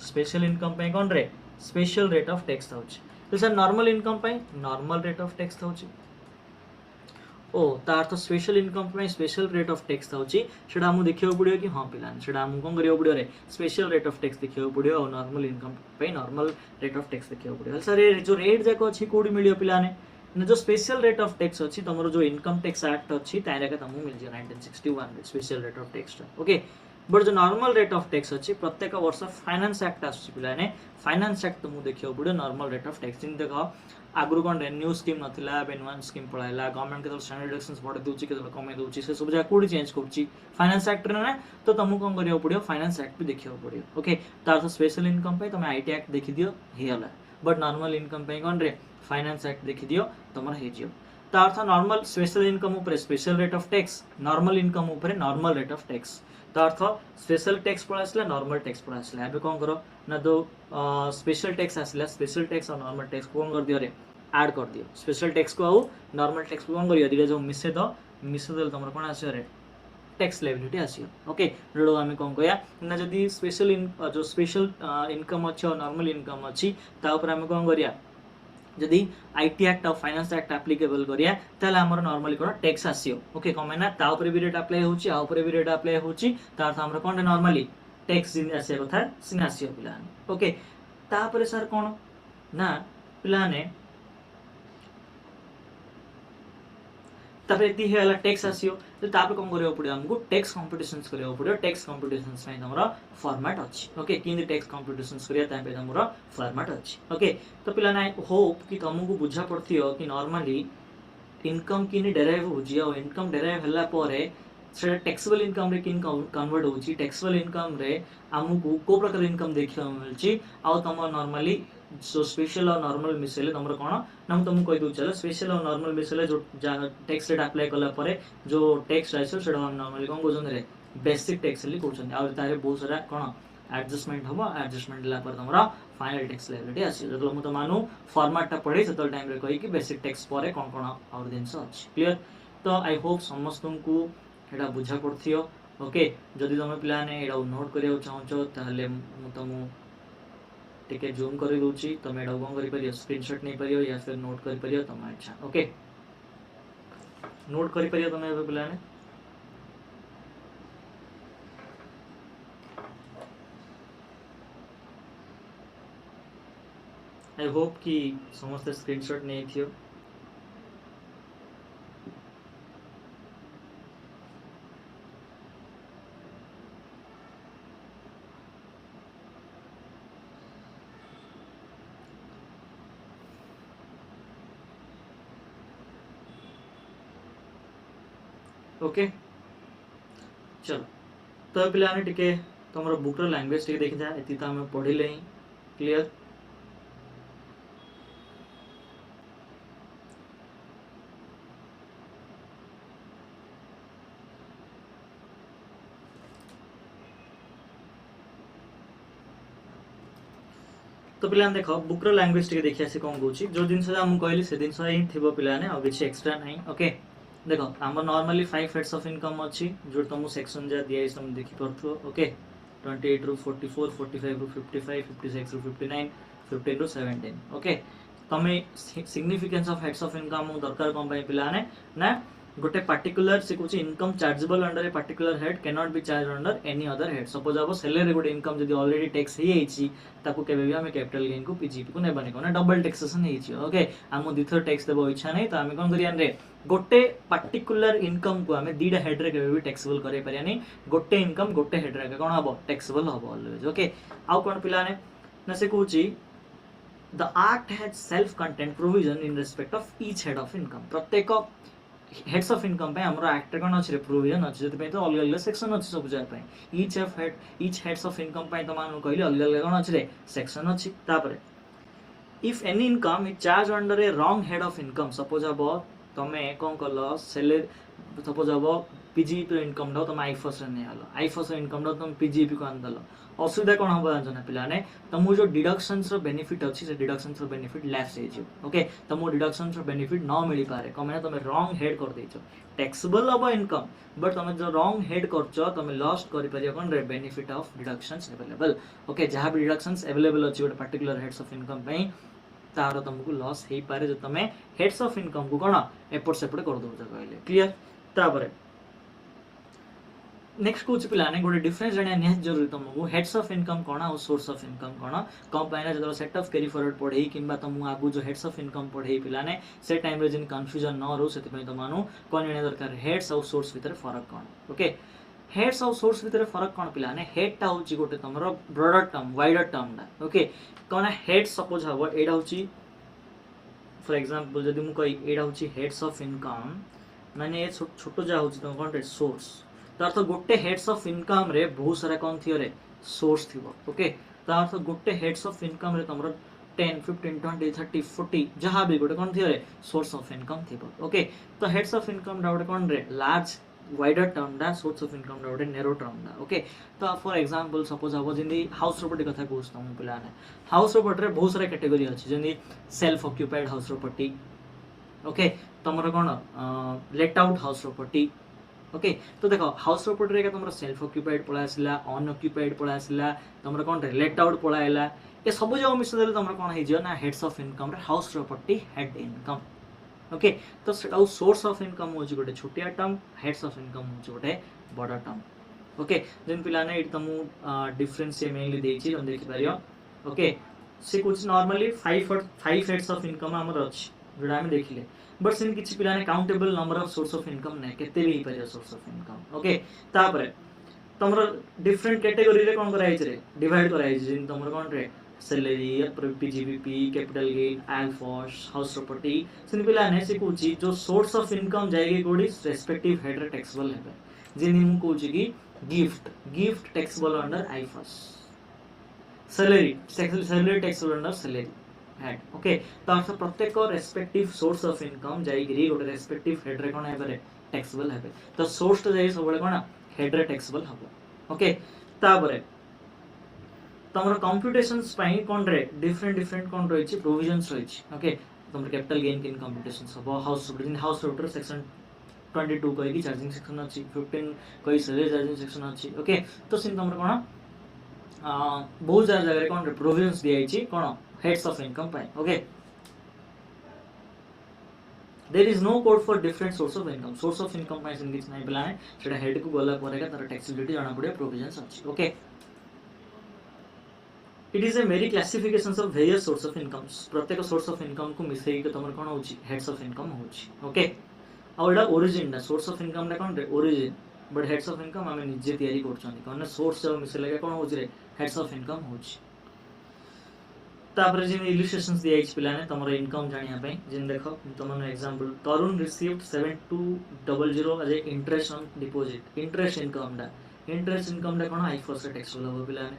Speaker 1: स्पेशल इनकम पे कौन रे स्पेशल रेट ऑफ टैक्स था तो सर नॉर्मल इनकम पे नॉर्मल रेट ऑफ टैक्स था ओ तार तो स्पेशल इनकम पे स्पेशल रेट ऑफ टैक्स था सेटा हमको देखियो पड़ियो कि हां पिलान सेटा हमको कोन करियो पड़ियो रे स्पेशल रेट ऑफ टैक्स देखियो पड़ियो और नॉर्मल इनकम पे नॉर्मल रेट ऑफ टैक्स देखियो पड़ियो सर ये जो रेट जाको अछि कोडी मिलियो पिलाने ना जो स्पेशल रेट ऑफ टैक्स अछि तमरो जो इनकम टैक्स एक्ट अछि ताय जाके तमु मिल जे 1961 special rate of tax okay but जो नॉर्मल रेट ऑफ टैक्स अछि प्रत्येक वर्ष फाइनेंस एक्ट आछि पिलाने फाइनेंस एक्ट तुमु देखियो पड़ियो नॉर्मल रेट ऑफ टैक्स इन देखो आगु कौन न्यू स्कीम नथिला बेन वन स्कीम पळाइला गवर्नमेंट के स्टैंडर्ड डिडक्शंस बढ़ दूची के कमे दूची से सब जगह कोडी चेंज करची फाइनेंस एक्ट रे ना तो तुमको कोन करियो पड़ियो फाइनेंस एक्ट भी देखियो पड़ियो ओके तार तो स्पेशल इनकम पे तुम आईटी एक्ट देखि दियो हे होला बट नॉर्मल इनकम पे कोन रे फाइनेंस एक्ट देखि दियो तुमर हे जियो तार था नॉर्मल स्पेशल इनकम ऊपर special rate of tax normal income ऊपर नॉर्मल रेट ऑफ टैक्स तो अर्थ स्पेशल टैक्स पड़ा आसला नॉर्मल टैक्स पड़ा आसला एबे कोन करो ना दो स्पेशल टैक्स आसला स्पेशल टैक्स और नॉर्मल टैक्स को कोन कर दियो रे ऐड कर दियो स्पेशल टैक्स को आउ नॉर्मल टैक्स को कोन करियो दिले जो मिसे देल तमर कोन आसियो रे टैक्स लायबिलिटी आसियो ओके रेडो आमे कोन कया ना जदी स्पेशल जो स्पेशल इनकम अछि और नॉर्मल इनकम अछि ता ऊपर आमे कोन करिया जदि IT act of finance act applicable करिया ताले हमर नॉर्मली कोन टैक्स आसियो ओके कमे ना ता ऊपर भी रेट अप्लाई होची आ ऊपर भी रेट अप्लाई होची तार अर्थ हमर कोन नॉर्मली टैक्स दिन आसियो कथा सिन आसियो पिलाने ओके ता ऊपर सर कोन ना पिलाने तापर एती हेला टैक्स आसियो तो तापर कोन करियो पड़ियो हमको टैक्स कॉम्पिटिशन्स करियो पड़ियो टैक्स कॉम्पिटिशन्स में हमरा फॉर्मेट अछि ओके किन टैक्स कॉम्पिटिशन्स करिया तापे हमरा फॉर्मेट अछि ओके तो पिला ना होप कि तुमको बुझा पड़थियो कि नॉर्मली इनकम किन डेराइव होजी और इनकम डेराइव हल्ला परे से टैक्सेबल इनकम रे किन कन्वर्ट होची टैक्सेबल इनकम रे हमको को प्रकार इनकम देखियो मिलची आ तुम नॉर्मली सो स्पेशल और नॉर्मल मिसेले तुम कोन ना तुमको कहि दउ चलो स्पेशल और नॉर्मल मिसेले जो टैक्स रेट अप्लाई कला परे जो टैक्स राइसो सेडा हम नॉर्मली कोन कोजन रे बेसिक टैक्स ली कोजन और तारे बहुत सारा कोन एडजस्टमेंट हबो एडजस्टमेंट ला पर हमरा फाइनल टैक्स लायबिलिटी आसी जतो हम तो मानु फॉर्मेट टा पढे सेतो टाइम रे कहि कि बेसिक टैक्स परे कोन कोन और दिनस अछि क्लियर तो आई होप समस्त को एटा बुझा पड़थियो ओके जदि तुम पिलाने एटा नोट करियो चाहछो ताले मु तुम टिके जूम कर दूची तुम एटा कोन करि परियो स्क्रीनशॉट नै परियो या फिर नोट करि परियो तुम इच्छा ओके नोट करि परियो तुम एबे पिलाने आई होप कि समस्त स्क्रीनशॉट नै थियो ओके चलो तो पिलाने टिके तुम बुक लैंग्वेज टिके देखि जा एति तो हम पढ़िले ही क्लियर तो पिलाने देख बुक लैंग्वेज टिके देखि आसी कोन कहूची जो जिनस हम कहली से जिनस ही थिबो पिलाने और किछि एक्स्ट्रा नहीं ओके देखो आम नॉर्मली 5 हेड्स ऑफ इनकम अच्छी जो तुम सेक्शन जा दिया तुम देखि परथो ओके 28 रु 44 45 रु 55 56 रु 59 15 रु 17 ओके तमे significance of heads of income दरकार कोन भाई पिलाने ना गोटे पर्टिकुलर से कुछ income chargeable under a particular head can not be charge under any other head suppose अब सैलरी गोटे इनकम जदी ऑलरेडी टैक्स हे एची ताको केबे भी हम कैपिटल गेन को पीजीपी को नै बने कोना डबल टैक्सेशन हेची ओके हम दिथर टैक्स देबो इच्छा नै त हम कोन करियान रे गोटे पर्टिकुलर इनकम को हमें दीडा हेड रे केबे भी टैक्सेबल करे परियानी गोटे इनकम गोटे हेड रे कोन हबो टैक्सेबल हबो ऑलवेज ओके आउ कोन पिलाने ना से कहूची the act has self contained provision in respect of each head of income प्रत्येक हेड्स ऑफ इनकम पे हमरो एक्ट रे कोन अछि रे प्रोविजन अछि जति पे तो अलग अलग सेक्शन अछि सब जा पे ईच हेड्स ऑफ इनकम पे त मानु कहली अलग अलग कोन अछि रे सेक्शन अछि तापरे if any income is charged under a wrong head of income suppose अब तमे कोन कलो सैलरी सपोज अब पीजीपी इनकम रो तमे आईफोस रे नै आलो आईफोस इनकम रो तमे पीजीपी को आनदलो असुविधा कोन हो जाना पिलाने तमु जो डिडक्शंस रो बेनिफिट अछि से डिडक्शंस रो बेनिफिट लैप्स हे जे ओके तमु डिडक्शंस रो बेनिफिट न मिली पारे कमे तमे रॉन्ग हेड कर देछो टैक्सेबल अब इनकम बट तमे जो रॉन्ग हेड करछो तमे लॉस्ट करि परियो कोन रे benefit of deductions available okay जहां भी डिडक्शंस अवेलेबल अछि ଗୋଟେ पर्टिकुलर हेड्स ऑफ इनकम पे तार तुमको लॉस हे पारे जो तमे हेड्स ऑफ इनकम को कोन एपट सेपट कर दो कहले क्लियर तापरे नेक्स्ट कुछ पिलाने गोटे डिफरेंस जानिया निहात जरूरी तुमको हेड्स ऑफ इनकम कोन और सोर्स ऑफ इनकम कोन कम पाइना जदो सेट ऑफ कैरी फॉरवर्ड पढे किबा तुम आगु जो हेड्स ऑफ इनकम पढे पिलाने से टाइम रे जिन कंफ्यूजन न रहू सेति पई तमानु कोन जानिया दरकार हेड्स और सोर्स भीतर फरक कोन ओके हेड्स और सोर्स भीतर फरक कोन पिलाने हेड टा होची गोटे तमरो ब्रॉडर टर्म वाइडर टर्म दा ओके कोन हेड सपोज हबो एडा होची फॉर एग्जांपल जदि मु कहि एडा होची हेड्स ऑफ इनकम माने ए छोटो जा होची त कोन सोर्स तार तो गोटे हेड्स ऑफ इनकम रे बहुत सारा कोन थियो रे सोर्स थियो ओके तार तो गोटे हेड्स ऑफ इनकम रे तमरो 10 15 20 30 40 जहां भी गोटे कोन थियो रे सोर्स ऑफ इनकम थियो ओके तो हेड्स ऑफ इनकम रा गोटे कोन रे लार्ज वाइडर टर्म दा सोर्स ऑफ इनकम रा गोटे नैरो टर्म दा ओके तो फॉर एग्जांपल सपोज हबो जिंदी हाउस प्रॉपर्टी कथा कहूछ हम पिलाने हाउस प्रॉपर्टी रे बहुत सारा कैटेगरी अछि जिंदी self occupied house property okay तमरो कोन let out house property okay तो देखो हाउस प्रॉपर्टी रे तमरो सेल्फ ऑक्युपाइड पळा आसिला अनऑक्युपाइड पळा आसिला तमरो कोन रे लेट आउट पळा आइला ए सब जो मिस देले तमरो कोन हे जियो ना हेड्स ऑफ इनकम रे house property head income okay तो सेटा सोर्स ऑफ इनकम होची गोटे छोटिया टर्म हेड्स ऑफ इनकम होची गोटे बड़ा टर्म ओके जेन पिलाने इट तमु डिफरेंस से मेनली देछि जोन देखि पारियो ओके से कुछ नॉर्मली 5 हेड्स ऑफ इनकम हमर अछि जोडा हम देखिले बट सिन किछि पिलाने countable number of source of income नै केते भी पारियो सोर्स ऑफ इनकम ओके तापरे तमरो डिफरेंट कैटेगरी रे कोन कराइ रे डिवाइड कराइ जिन तमरो कोन रे सैलरी पीजीबीपी कैपिटल गेन एल्फॉस हाउस प्रॉपर्टी सिन पिलाने से कुछि जो सोर्स ऑफ इनकम जाएगी कोडी रेस्पेक्टिव हेड रे टैक्सेबल हेबे जिन हम कुछि की gift taxable under IFOS salary taxable under salary head okay तो अर्थ प्रत्येक रेस्पेक्टिव सोर्स ऑफ इनकम जाईगिरी गोटे रेस्पेक्टिव हेड रे कोन हेबे टैक्सेबल हेबे तो सोर्स तो जाई सबले कोन हेड रे टैक्सेबल हबो ओके तापरे तमरो कंप्यूटेशंस पई कोन रे डिफरेंट कोन रही छि प्रोविजंस रही छि ओके तमरो कैपिटल गेन किन कंप्यूटेशंस हबो हाउस प्रॉपर्टी सेक्शन 22 कहि की चार्जिंग सेक्शन अछि 15 कहि सैलरी चार्जिंग सेक्शन अछि ओके तो सिन तमरो कोन बहुत जगह रे कोन रे प्रोविजंस दिया छि कोन हेड्स ऑफ इनकम पाए okay there is no code for different source of income पाए सिन किछ नै प्लान सेटा हेड को गला परे का तार टैक्सेबिलिटी जाना पड़े प्रोविजंस अछि okay it is a very classifications of various source of incomes प्रत्येक सोर्स ऑफ इनकम को मिसई के तमर कोन होछि हेड्स ऑफ इनकम होछि ओके आ एडा ओरिजिन दा सोर्स ऑफ इनकम दा कोन रे origin but heads of income हमें निजे तयारी करछन कोन सोर्स जो मिसले के कोन होछि रे हेड्स ऑफ इनकम होछि तापर जिन इलस्ट्रेशंस दिया इच पिलाने तमरो इनकम जानिया पई जिन देखो तमनो example Tarun received 7200 as a interest on deposit interest income दा कोन आईफोस टैक्स होलो पिलाने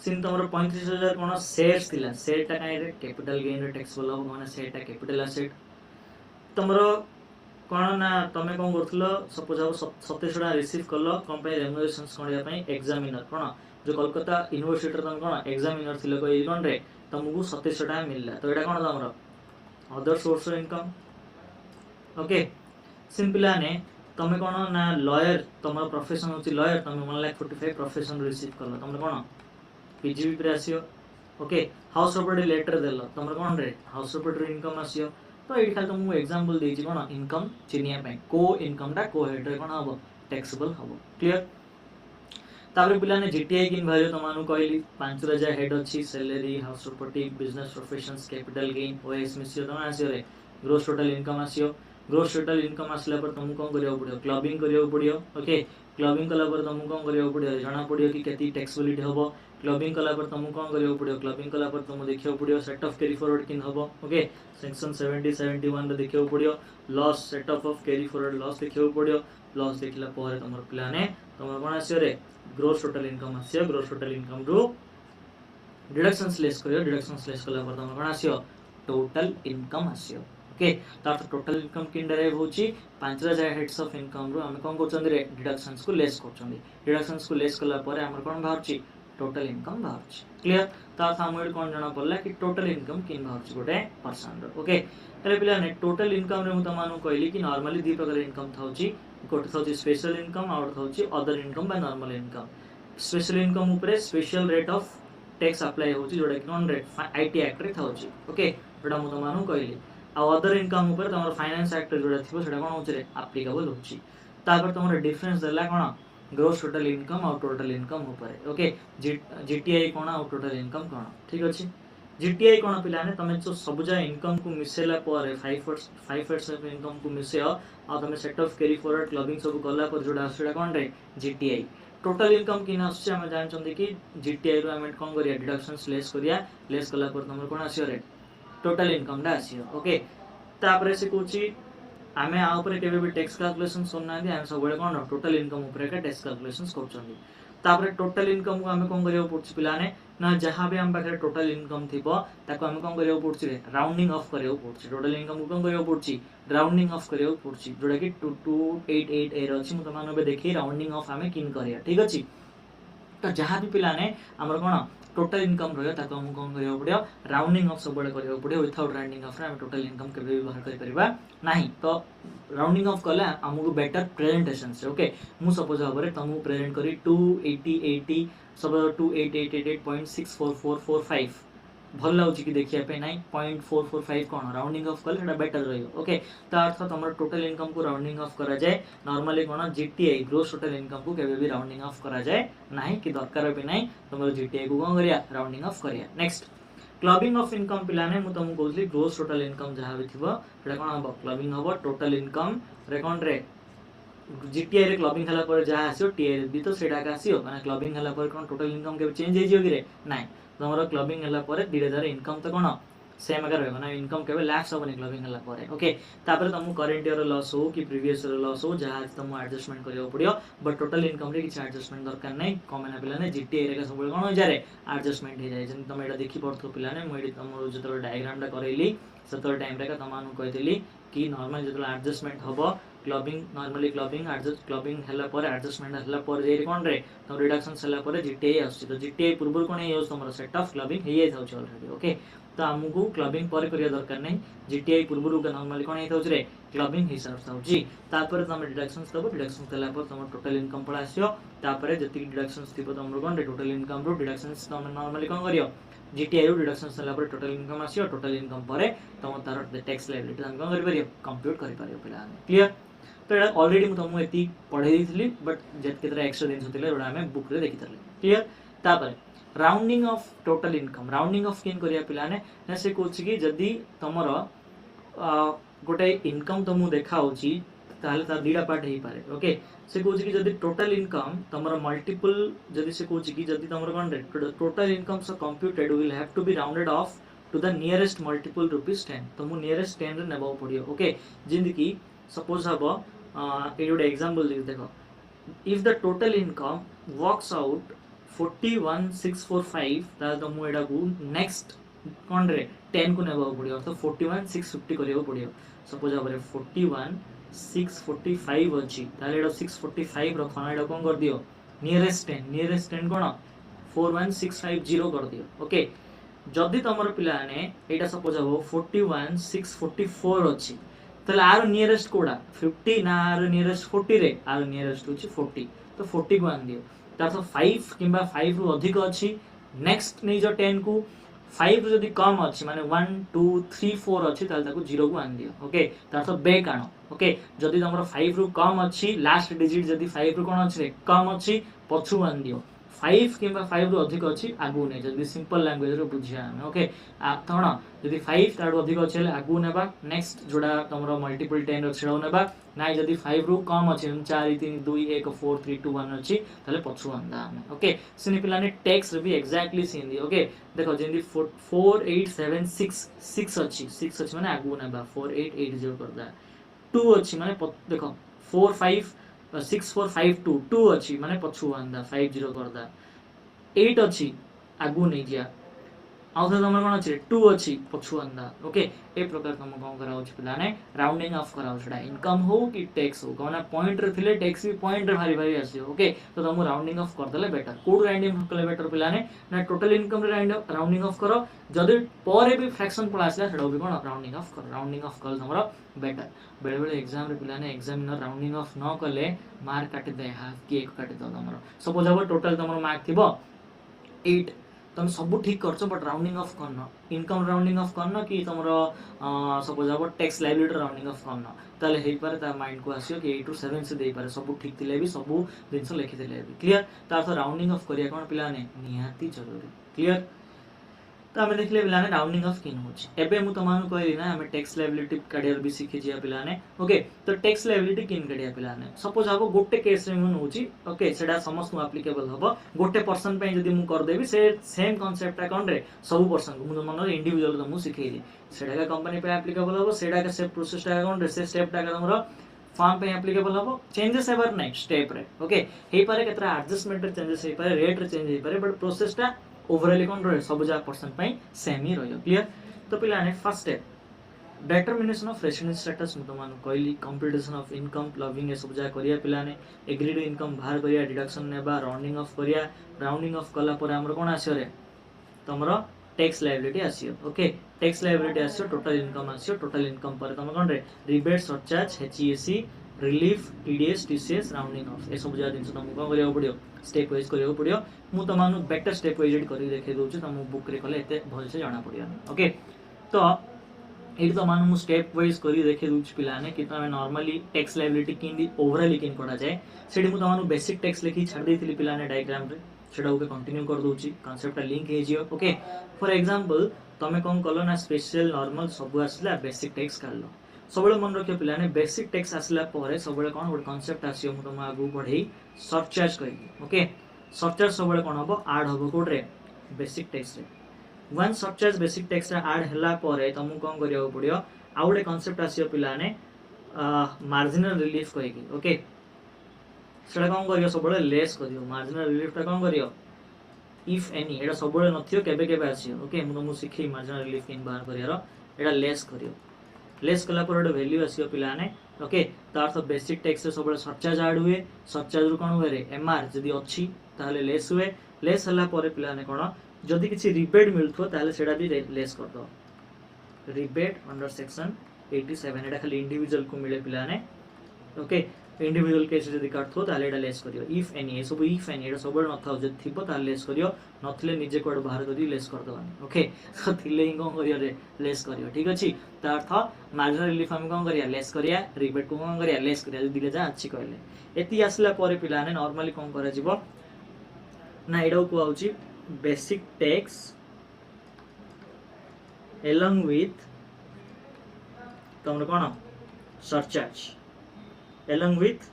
Speaker 1: सिन तमरो 35000 कोन शेयर्स थिला शेयर टा काई रे कैपिटल गेन रे टैक्स होलो कोन शेयर टा कैपिटल एसेट तमरो कोन ना तमे कोन करथलो सपोज अब 2700 रिसीव करलो कंपनी रेम्युनरेशंस कोनिया पई एग्जामिनर कोन जो कोलकाता यूनिवर्सिटी तम कोन एग्जामिनर थिलो को कोन रे तुमको 2700 मिलला तो एटा कोन तमरो other source of income okay simple आने तमे कोन ना लॉयर तमरो प्रोफेशन होची लॉयर तमे 1,45,000 प्रोफेशन रिसीव करलो तमरो कोन पीजीबी पे आसियो ओके हाउस प्रॉपर्टी लेटर देलो तमरो कोन रे हाउस प्रॉपर्टी इनकम आसियो तो एठी खाली तुमको एग्जांपल देछि कोन इनकम चिनिया पे को इनकम दा को हेड रे कोन हबो टैक्सेबल हबो क्लियर तापर पिलाने जीटीआई किन वैल्यू तमानु कहली 5000 हेड अछि salary house property business professions capital gain OS मिसियो तमा आसियो रे ग्रोस टोटल इनकम आसियो ग्रोस टोटल इनकम आसला पर तुमको कोन करियो पड़ियो क्लबिंग करियो पड़ियो ओके क्लबिंग कला पर तुमको कौन करियो पड़ियो जणा पड़ियो कि केती टैक्सेबिलिटी हबो क्लबिंग कला पर तुमको कौन करियो पड़ियो क्लबिंग कला पर तुम देखियो पड़ियो सेट ऑफ कैरी फॉरवर्ड किन हबो ओके सेक्शन 70 71 रे देखियो पड़ियो loss set off carry forward loss देखियो पड़ियो लॉस देखला पर तुम प्लान तुम कौन आसियो रे ग्रोस टोटल इनकम आसियो ग्रोस टोटल इनकम रो डिडक्शंस लेस करियो डिडक्शंस लेस कला पर तुम कौन आसियो टोटल इनकम आसियो ओके तार टोटल इनकम किन डेराइव होची पांचरा जाय हेड्स ऑफ इनकम रो हम कोन करचंदी रे डिडक्शंस को लेस करचंदी डिडक्शंस को लेस कला परे हमर कोन बाहरची टोटल इनकम बाहरची क्लियर तार सामोड कोन जणा पड़ला कि टोटल इनकम किन बाहरची गोटे पर्सन रो ओके तले पिला ने टोटल इनकम रे मु तमानु कहली कि नॉर्मली दी प्रकार इनकम थाउची गोटे थाउची स्पेशल इनकम और थाउची अदर इनकम बा नॉर्मल इनकम स्पेशल इनकम ऊपर special rate of tax apply होची जोडा कि नॉन रेट आईटी एक्ट रे थाउची ओके जोडा मु तमानु कहली आ अदर इनकम ऊपर तमर फाइनेंस एक्ट जोडा थिबो सेटा कोन होची रे एप्लीकेबल होची तापर तमर डिफरेंस देला कोन ग्रोस टोटल इनकम और टोटल इनकम ऊपर ओके जीटीआई कोन और टोटल इनकम कोन ठीक अछि जीटीआई कोन पिलाने तमे जो सब जा इनकम को मिसेला पर 5% ऑफ इनकम को मिसेओ आ तमे set off carry forward clubbing सब गला पर जोडा सेटा कोन रे जीटीआई टोटल इनकम किन आछे हम जान चंदी कि जीटीआई रो हम कोन करिया डिडक्शंस लेस करिया लेस कला पर तमर कोन आसियो रे टोटल इनकम डा आसियो ओके तापरे से कोची आमे आ ऊपर केबे भी टैक्स कैलकुलेशन सुनना दे हम सब बळे कोन टोटल इनकम ऊपर का टैक्स कैलकुलेशंस करचंदी तापरे टोटल इनकम को हमें कोन करियो पड़छ पिलाने ना जहां भी हम पाखे टोटल इनकम थिबो ताको हम कोन करियो पड़छ रे राउंडिंग ऑफ करियो पड़छ टोटल इनकम को कोन करियो पड़छ राउंडिंग ऑफ करियो पड़छ जोडा कि 2288 एर अछि म तमानो बे देखि राउंडिंग ऑफ हमें किन करिया ठीक अछि तो जहां भी पिलाने हमर कोन टोटल इनकम रहियो ताको हम कोन करियो पड़ियो राउंडिंग ऑफ सब बळे करियो पड़ियो विथआउट राउंडिंग ऑफ रे हम टोटल इनकम के भी बाहर करि परिबा नाही तो राउंडिंग ऑफ कला हमको बेटर प्रेजेंटेशन से ओके मु सपोज हबरे तमु प्रेजेंट करी 28080 सब 28888.64445 भल लाउची कि देखिया पे नाही 0.445 कोन राउंडिंग ऑफ कले सेटा बेटर रहियो ओके त अर्थ तमर टोटल इनकम को राउंडिंग ऑफ करा जाय नॉर्मली कोन जीटीआई ग्रोस टोटल इनकम को केबे भी राउंडिंग ऑफ करा जाय नाही कि दरकार भी नाही तमर जीटीआई को कोन करिया राउंडिंग ऑफ करिया नेक्स्ट क्लबिंग ऑफ इनकम पिलाने मु तुमको कहली ग्रोस टोटल इनकम जहां भी थिबो सेटा कोन हबो क्लबिंग हबो टोटल इनकम रे कोन रे जीटीआई रे क्लबिंग हला पर जहां आसियो टीआई भी तो सेटा का आसियो माने क्लबिंग हला पर कोन टोटल इनकम के चेंज हे जियो कि रे नाही तमरो क्लबिंग हला पर 2000 इनकम तो कोन सेम आकार रहबो ना इनकम केबे लैक्स होबो क्लबिंग हला पर ओके तापर तुम करंट ईयर लॉस हो कि प्रीवियस ईयर लॉस हो जहां तुम एडजस्टमेंट करियो पड़ियो बट टोटल इनकम रे किछ एडजस्टमेंट दरकार नै कमेना पिला ने जीटीआई रे सब कोन हो जारे एडजस्टमेंट हे जाय जन तुम एटा देखि पड़थो पिला ने मोइडी तुम जतरो डायग्राम टा करैली सतर टाइम रे का तमानु कहतली कि नॉर्मल जतरो एडजस्टमेंट हबो clubbing normally clubbing adjust clubbing हला पर एडजस्टमेंट हला पर जे कोन रे तो रिडक्शन हला पर जीटीआई आछि तो जीटीआई पूर्व कोन यूज तमरो सेट ऑफ क्लबिंग हे जाय थाउ ऑलरेडी ओके तो हमको क्लबिंग पर करिया दरकार नै जीटीआई पूर्व का नॉर्मली कोन हे थाउ रे क्लबिंग हिसाब थाउ जी तापर तम डिडक्शंस तब डिडक्शंस तला पर तम टोटल इनकम पळा आसियो तापर जति डिडक्शंस थिबो तमरो कोन रे टोटल इनकम रो डिडक्शंस तम नॉर्मली कोन करियो जीटीआई रो डिडक्शंस तला पर टोटल इनकम आसियो टोटल इनकम परे तम तार टैक्स लायबिलिटी हम कोन करि परियो कंप्यूट करि परियो पिला क्लियर तो एटा ऑलरेडी मु तुमको एती पढाई दिथली बट जेत केतरा एक्स्ट्रा दिन होतिले जोडा हमें बुक रे देखितले क्लियर तापर rounding off total income rounding of kin करिया पिलाने ने से कोछि कि जदी तमरो गोटे इनकम तुमु देखा होची ताले ता दीडा पार्ट हे पारे ओके से कोछि कि जदी टोटल इनकम तमरो मल्टीपल जदी से कोछि कि जदी तमरो कोन total income so computed will have to be rounded off to the nearest multiple ₹10 तुमु नियरेस्ट 10 रे नेबो पडियो ओके जिंदि की सपोज हबो ए गोटे एग्जांपल देखो if the total income works out 41645 ताले तो मु एडा को नेक्स्ट कोन रे 10 को नेबो पडियो तो 41650 करियो पडियो सपोज हबरे 41645 अछि ताले एडा 645 रखना एडा कोन कर दियो नियरेस्ट 10 कोन 41650 कर दियो ओके जदी तमरो पिला ने एटा सपोज हबो 41644 अछि तले आर नियरेस्ट कोडा 50 ना आर नियरेस्ट 40 रे आर नियरेस्ट होची 40 तो 40 को आन दियो तातो 5 किबा 5 रु अधिक अछि नेक्स्ट नै जो 10 को 5 जदी कम अछि माने 1 2 3 4 अछि ताल ताको 0 को आन दियो ओके तातो बैक आनो ओके जदी तमरो 5 रु कम अछि लास्ट डिजिट जदी 5 रु कोन अछि रे कम अछि पछु आन दियो 5 किंबा 5 रु अधिक अछि आगु नै जदी सिंपल लैंग्वेज रो बुझिया हम ओके तण जदी 5 ताडू अधिक अछि ले आगु नेबा नेक्स्ट जोडा तमरो मल्टीपल 10 छेडो नेबा नाइ जदी 5 रु कम अछि 4 3 2 1 4 3 2 1 अछि ताले पछु अंदा हम ओके सिनी पिलाने टेक्स्ट रे भी एग्जैक्टली सेम ओके देखो जेंदी 4 8 7 6 अछि 6 अछि माने आगु नेबा 4 8 8 0 करदा 2 अछि माने देखो 4 5 6 4 5 2 2 अछि माने पछु अंदा 5 0 करदा 8 अछि आगु नै जिया आउ तो तमर कोन अछि 2 अछि पछु अंदा ओके ए प्रकार तम कोन करा अछि पिलाने राउंडिंग ऑफ करा छडा इनकम हो कि टैक्स हो कोना पॉइंट रे थिले टैक्स भी पॉइंट रे भारी भारी आसी ओके तो तम राउंडिंग ऑफ कर देले बेटर कोड राउंडिंग ऑफ करले बेटर पिलाने ना टोटल इनकम रे राउंडिंग ऑफ करो जदी परे भी फ्रैक्शन पळा आसला छडा भी कोन राउंडिंग ऑफ कर तमरो बेटर बेले बेले एग्जाम रे पिलाने एग्जामिनर राउंडिंग ऑफ न करले मार्क काटि दे हाफ की एक काटि दो तमरो सपोज अब टोटल तमरो मार्क थिबो 8 तुम सब ठीक करछ बट राउंडिंग ऑफ करन इनकम राउंडिंग ऑफ करन कि तमरो सपोज अब टैक्स लायबिलिटी राउंडिंग ऑफ करन ताले हेई पारे ता माइंड को आसियो कि 8 टू 7 से देई पारे सब ठीक थिले भी सब दिनस लिखि दिले भी क्लियर ता अर्थ राउंडिंग ऑफ करिया कोन पिला ने निहाती जरूरी क्लियर तो आम देखले पिलाने राउंडिंग ऑफ किन होछि एबे मु तमानु कहली ना हमें टैक्स लायबिलिटी काढियर भी सिखि जिया पिलाने ओके तो टैक्स लायबिलिटी किन काढिया पिलाने सपोज हबो गोटे केस रे मु होछि ओके सेडा समस्त एप्लीकेबल हबो गोटे पर्सन पे जदी मु कर देबी से सेम कांसेप्ट टा कोन रे सब पर्सन मु मन इंडिविजुअल तो मु सिखेली सेडा का कंपनी पे एप्लीकेबल हबो सेडा का से प्रोसेस टा कोन रे से स्टेप टा का हमरो फॉर्म पे एप्लीकेबल हबो चेंजेस एवर नेक्स्ट स्टेप रे ओके हेई पारे केतरा एडजस्टमेंट रे चेंजेस हेई पारे रेट रे चेंज हेई पारे बट प्रोसेस टा ओवरऑल कोन रहे सब जा पर्सन पई सेम ही रहियो क्लियर तो पिलाने first step determination of residence status मु तमानु कहली कंप्यूटेशन ऑफ इनकम प्लगिंग ए सब जा करिया पिलाने एग्रीड इनकम बाहर करिया डिडक्शन नेबा राउंडिंग ऑफ करिया राउंडिंग ऑफ कला पर हमर कोन आसियो रे तमरो टैक्स लायबिलिटी आसियो ओके टैक्स लायबिलिटी आसियो टोटल इनकम पर तम कोन रे rebate surcharge HEC relief TDS TCS rounding off ए सब जा दिन तुमको कोन करिया पड़ियो स्टेप वाइज करियो पड़ियो मु tamanu better step wise add करी देखे दउ छ तम बुक रे कले एते भल से जाना पड़ियो ओके तो एडी तमानु मु स्टेप वाइज करी देखे दउ छ पिलाने कि तमे नॉर्मली टैक्स लायबिलिटी किंदी ओवरऑल किन पड़ा जाए सेडी मु तमानु बेसिक टैक्स लिखि छाड़ देथिली पिलाने डायग्राम रे सेडा ओके कंटिन्यू कर दउ छी कांसेप्ट लिंक हे जियो ओके फॉर एग्जांपल तमे कोन कलो ना स्पेशल नॉर्मल सब आसला बेसिक टैक्स काढलो सबले मन रखियो पिलाने बेसिक टैक्स आसला परे सबले कोन गोट कांसेप्ट आसियो मु तम आगु पढै सरचार्ज कहि ओके सरचार्ज सबले कोन हबो ऐड हबो कोड रे बेसिक टैक्स रे वन सरचार्ज बेसिक टैक्स रे ऐड हला परे तमु कोन करियो पडियो आउडे कांसेप्ट आसियो पिलाने मार्जिनल रिलीफ कहि ओके सेडा कोन करियो सबले लेस करियो मार्जिनल रिलीफ ता कोन करियो इफ एनी एडा सबले नथियो केबे केबे आसियो ओके मु सिखै मार्जिनल रिलीफ किन बाहर करियारो एडा लेस करियो लेस कला पर वैल्यू आसियो पिलाने ओके तो अर्थ बेसिक टैक्स से सब सरचार्ज ऐड हुए सरचार्ज रु कोन हुए रे एमआर जदी अछि ताले लेस हुए लेस हला पर पिलाने कोन जदी किछि रिबेट मिलथो ताले सेडा भी लेस कर दो रिबेट अंडर सेक्शन 87 एडा खाली इंडिविजुअल को मिले पिलाने ओके इंडिविजुअल केस जदी काटथो ताले एडा लेस करियो इफ एनी सब इफ एनी एडा सब न थाउ जदी थिबो ताले लेस करियो नथले निजे कोड बाहर करी लेस कर दो ओके सो थिले हि कोन करियो रे लेस करियो ठीक अछि त अर्थ मार्जिनल रिलीफ हम कोन करिया लेस करिया रिबेट को कोन करिया लेस करिया दिले जा अछि कहले एति आसला परे पिलाने नॉर्मली कोन करा जिवो ना एडा को आउची बेसिक टैक्स along with तमरो कोन surcharge along with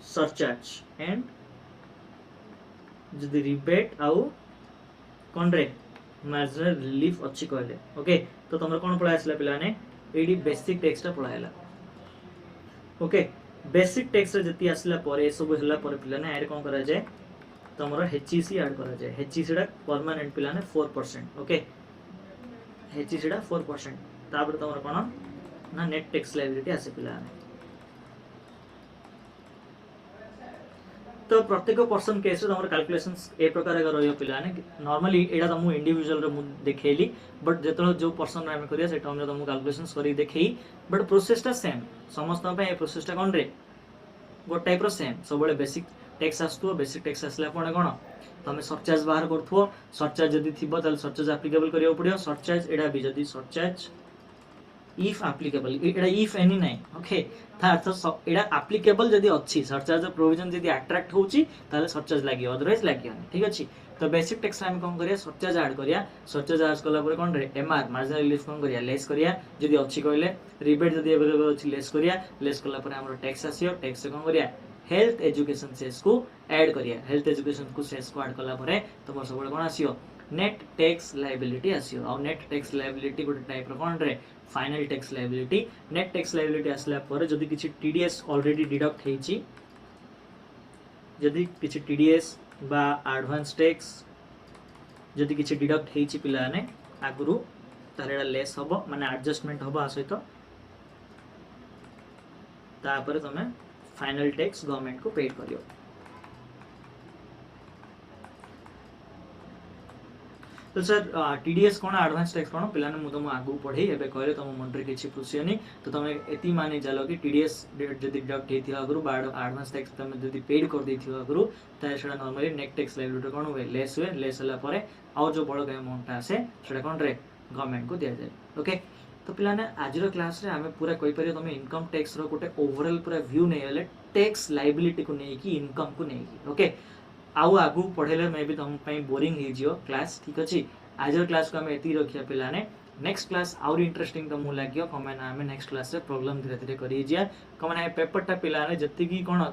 Speaker 1: surcharge and जदी रिबेट आउ कोन रे मार्जिनल रिलीफ अछि कहले ओके तो तमरो कोन पळा आसला पिलाने एडी बेसिक टैक्स ता पळायला ओके बेसिक टैक्स रे जति आसला परे सब हला परे पिलाने ऐड कोन करा जाय तमरो एचईसी ऐड करा जाय एचईसी रा परमानेंट पिलाने 4% ओके एचईसी रा 4% तापर तमरो कोन ना नेट टैक्स लायबिलिटी आसे पिलाने तो प्रत्येक पर्सन केस रे हमर कैलकुलेशंस ए प्रकार का रहियो पिलाने नॉर्मली एडा तमु इंडिविजुअल रे मु देखेली बट जेतलो जो पर्सन रे हम करिया सेटा हम तमु कैलकुलेशंस करी देखई बट प्रोसेस टा सेम समस्त पे ए प्रोसेस टा कोन रे गो टाइप रो सेम सबले बेसिक टैक्स आस्तु बेसिक टैक्स आसला पणे कोन तमे सरचार्ज बाहर करथो सरचार्ज जदी थिबो ताल सरचार्ज एप्लीकेबल करियो पडियो सरचार्ज एडा भी जदी surcharge if applicable Etah if any नाही ओके था अर्थ एटा आप्लिकेबल जदी अछि सरचार्ज प्रोविजन जदी अट्रैक्ट होउची ताले सरचार्ज लागियो अदरवाइज लागियोनी ठीक अछि तो बेसिक टैक्स रे हम कोन करिया सरचार्ज ऐड करिया सरचार्ज ऐड कला पर कोन रे एमआर मार्जिनल रिलीफ कोन करिया लेस करिया जदी अछि कहले रिबेट जदी अवेलेबल अछि लेस कला पर हमरो टैक्स आसियो टैक्स कोन करिया हेल्थ एजुकेशन सेस को ऐड करिया हेल्थ एजुकेशन को सेस को ऐड कला पर तमर सबले कोन आसियो नेट टैक्स लायबिलिटी आसियो और नेट टैक्स लायबिलिटी गोटे टाइप रो कोन रे final tax liability net tax liability आसला पर जदी किछि टीडीएस ऑलरेडी डिडक्ट हेछि जदी किछि टीडीएस बा एडवांस टैक्स जदी किछि डिडक्ट हेछि पिलाने आगुरु तारेडा लेस हबो माने एडजस्टमेंट हबो आ सहित तापर तमे फाइनल टैक्स गवर्नमेंट को पेड करियो तो सर टीडीएस कोन एडवांस टैक्स कोन पिलाने मु तुम आगु पढे एबे कहले तुम मंत्री किछि पुछियनी तो तमे एती माने जालो कि टीडीएस जदी डिडक्ट हेथि आगुरु बा एडवांस टैक्स तमे जदी पेड कर देथि आगुरु ताय सेडा नॉर्मली नेट टैक्स लायबिलिटी कोन हुए लेस होला परे आ जो बड़ अमाउंट आसे सेडा कोन रे गवर्नमेंट को दिया जाय ओके तो पिलाने आज रो क्लास रे हमें पूरा कहि परियो तमे इनकम टैक्स रो गोटे ओवरऑल पूरा व्यू नै हले टैक्स लायबिलिटी को नै कि इनकम को नै कि ओके आउ आगु पढ़ेले मे भी तुम पई बोरिंग हे जियो क्लास ठीक अछि आज क्लास को हम एती रखिया पिलाने नेक्स्ट क्लास आउर इंटरेस्टिंग तो मु लागियो कमेना हमें नेक्स्ट क्लास रे प्रॉब्लम धीरे धीरे करि जिया कमेना पेपर टा पिलाने जति की कोन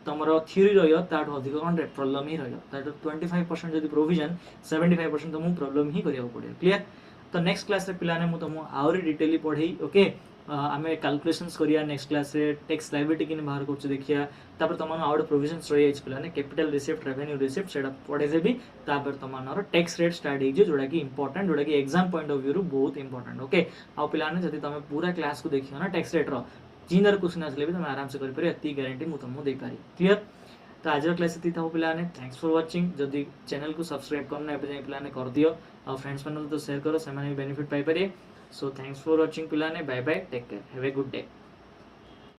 Speaker 1: तमरो थ्योरी रहियो ताट अधिक कोन रे प्रॉब्लम ही रहियो ताट 25% जदी प्रोविजन 75% तो मु प्रॉब्लम ही करियो पड़े क्लियर तो नेक्स्ट क्लास रे पिलाने मु तुम आउर डिटेली पढ़ी ओके आमे कैलकुलेशंस करिया नेक्स्ट क्लास रे टैक्स लायबिलिटी किने बाहर करछ देखिया तापर तमन आउट प्रोविजनस रहि अछि पिलाने कैपिटल रिसिप्ट रेवेन्यू रिसिप्ट सेडा पढे जेबी तापर तमनर टैक्स रेट स्टार्ट हे जे जोडा कि इंपोर्टेंट जोडा कि एग्जाम पॉइंट ऑफ व्यू रो बहुत इंपोर्टेंट ओके आ पिलाने जदी तमे पूरा क्लास को देखियो ना टैक्स रेट रो जिनर क्वेश्चन आसले भी तमे आराम से करि परियो एती गारंटी मु तमु दे पारी क्लियर तो आज क्लास एती था पिलाने थैंक्स फॉर वाचिंग जदी चैनल को सब्सक्राइब करना एबे जाय पिलाने कर दियो और फ्रेंड्स मन तो शेयर करो से माने बेनिफिट पाई पारे सो थैंक्स फॉर वाचिंग पिलाने bye bye take care have a good day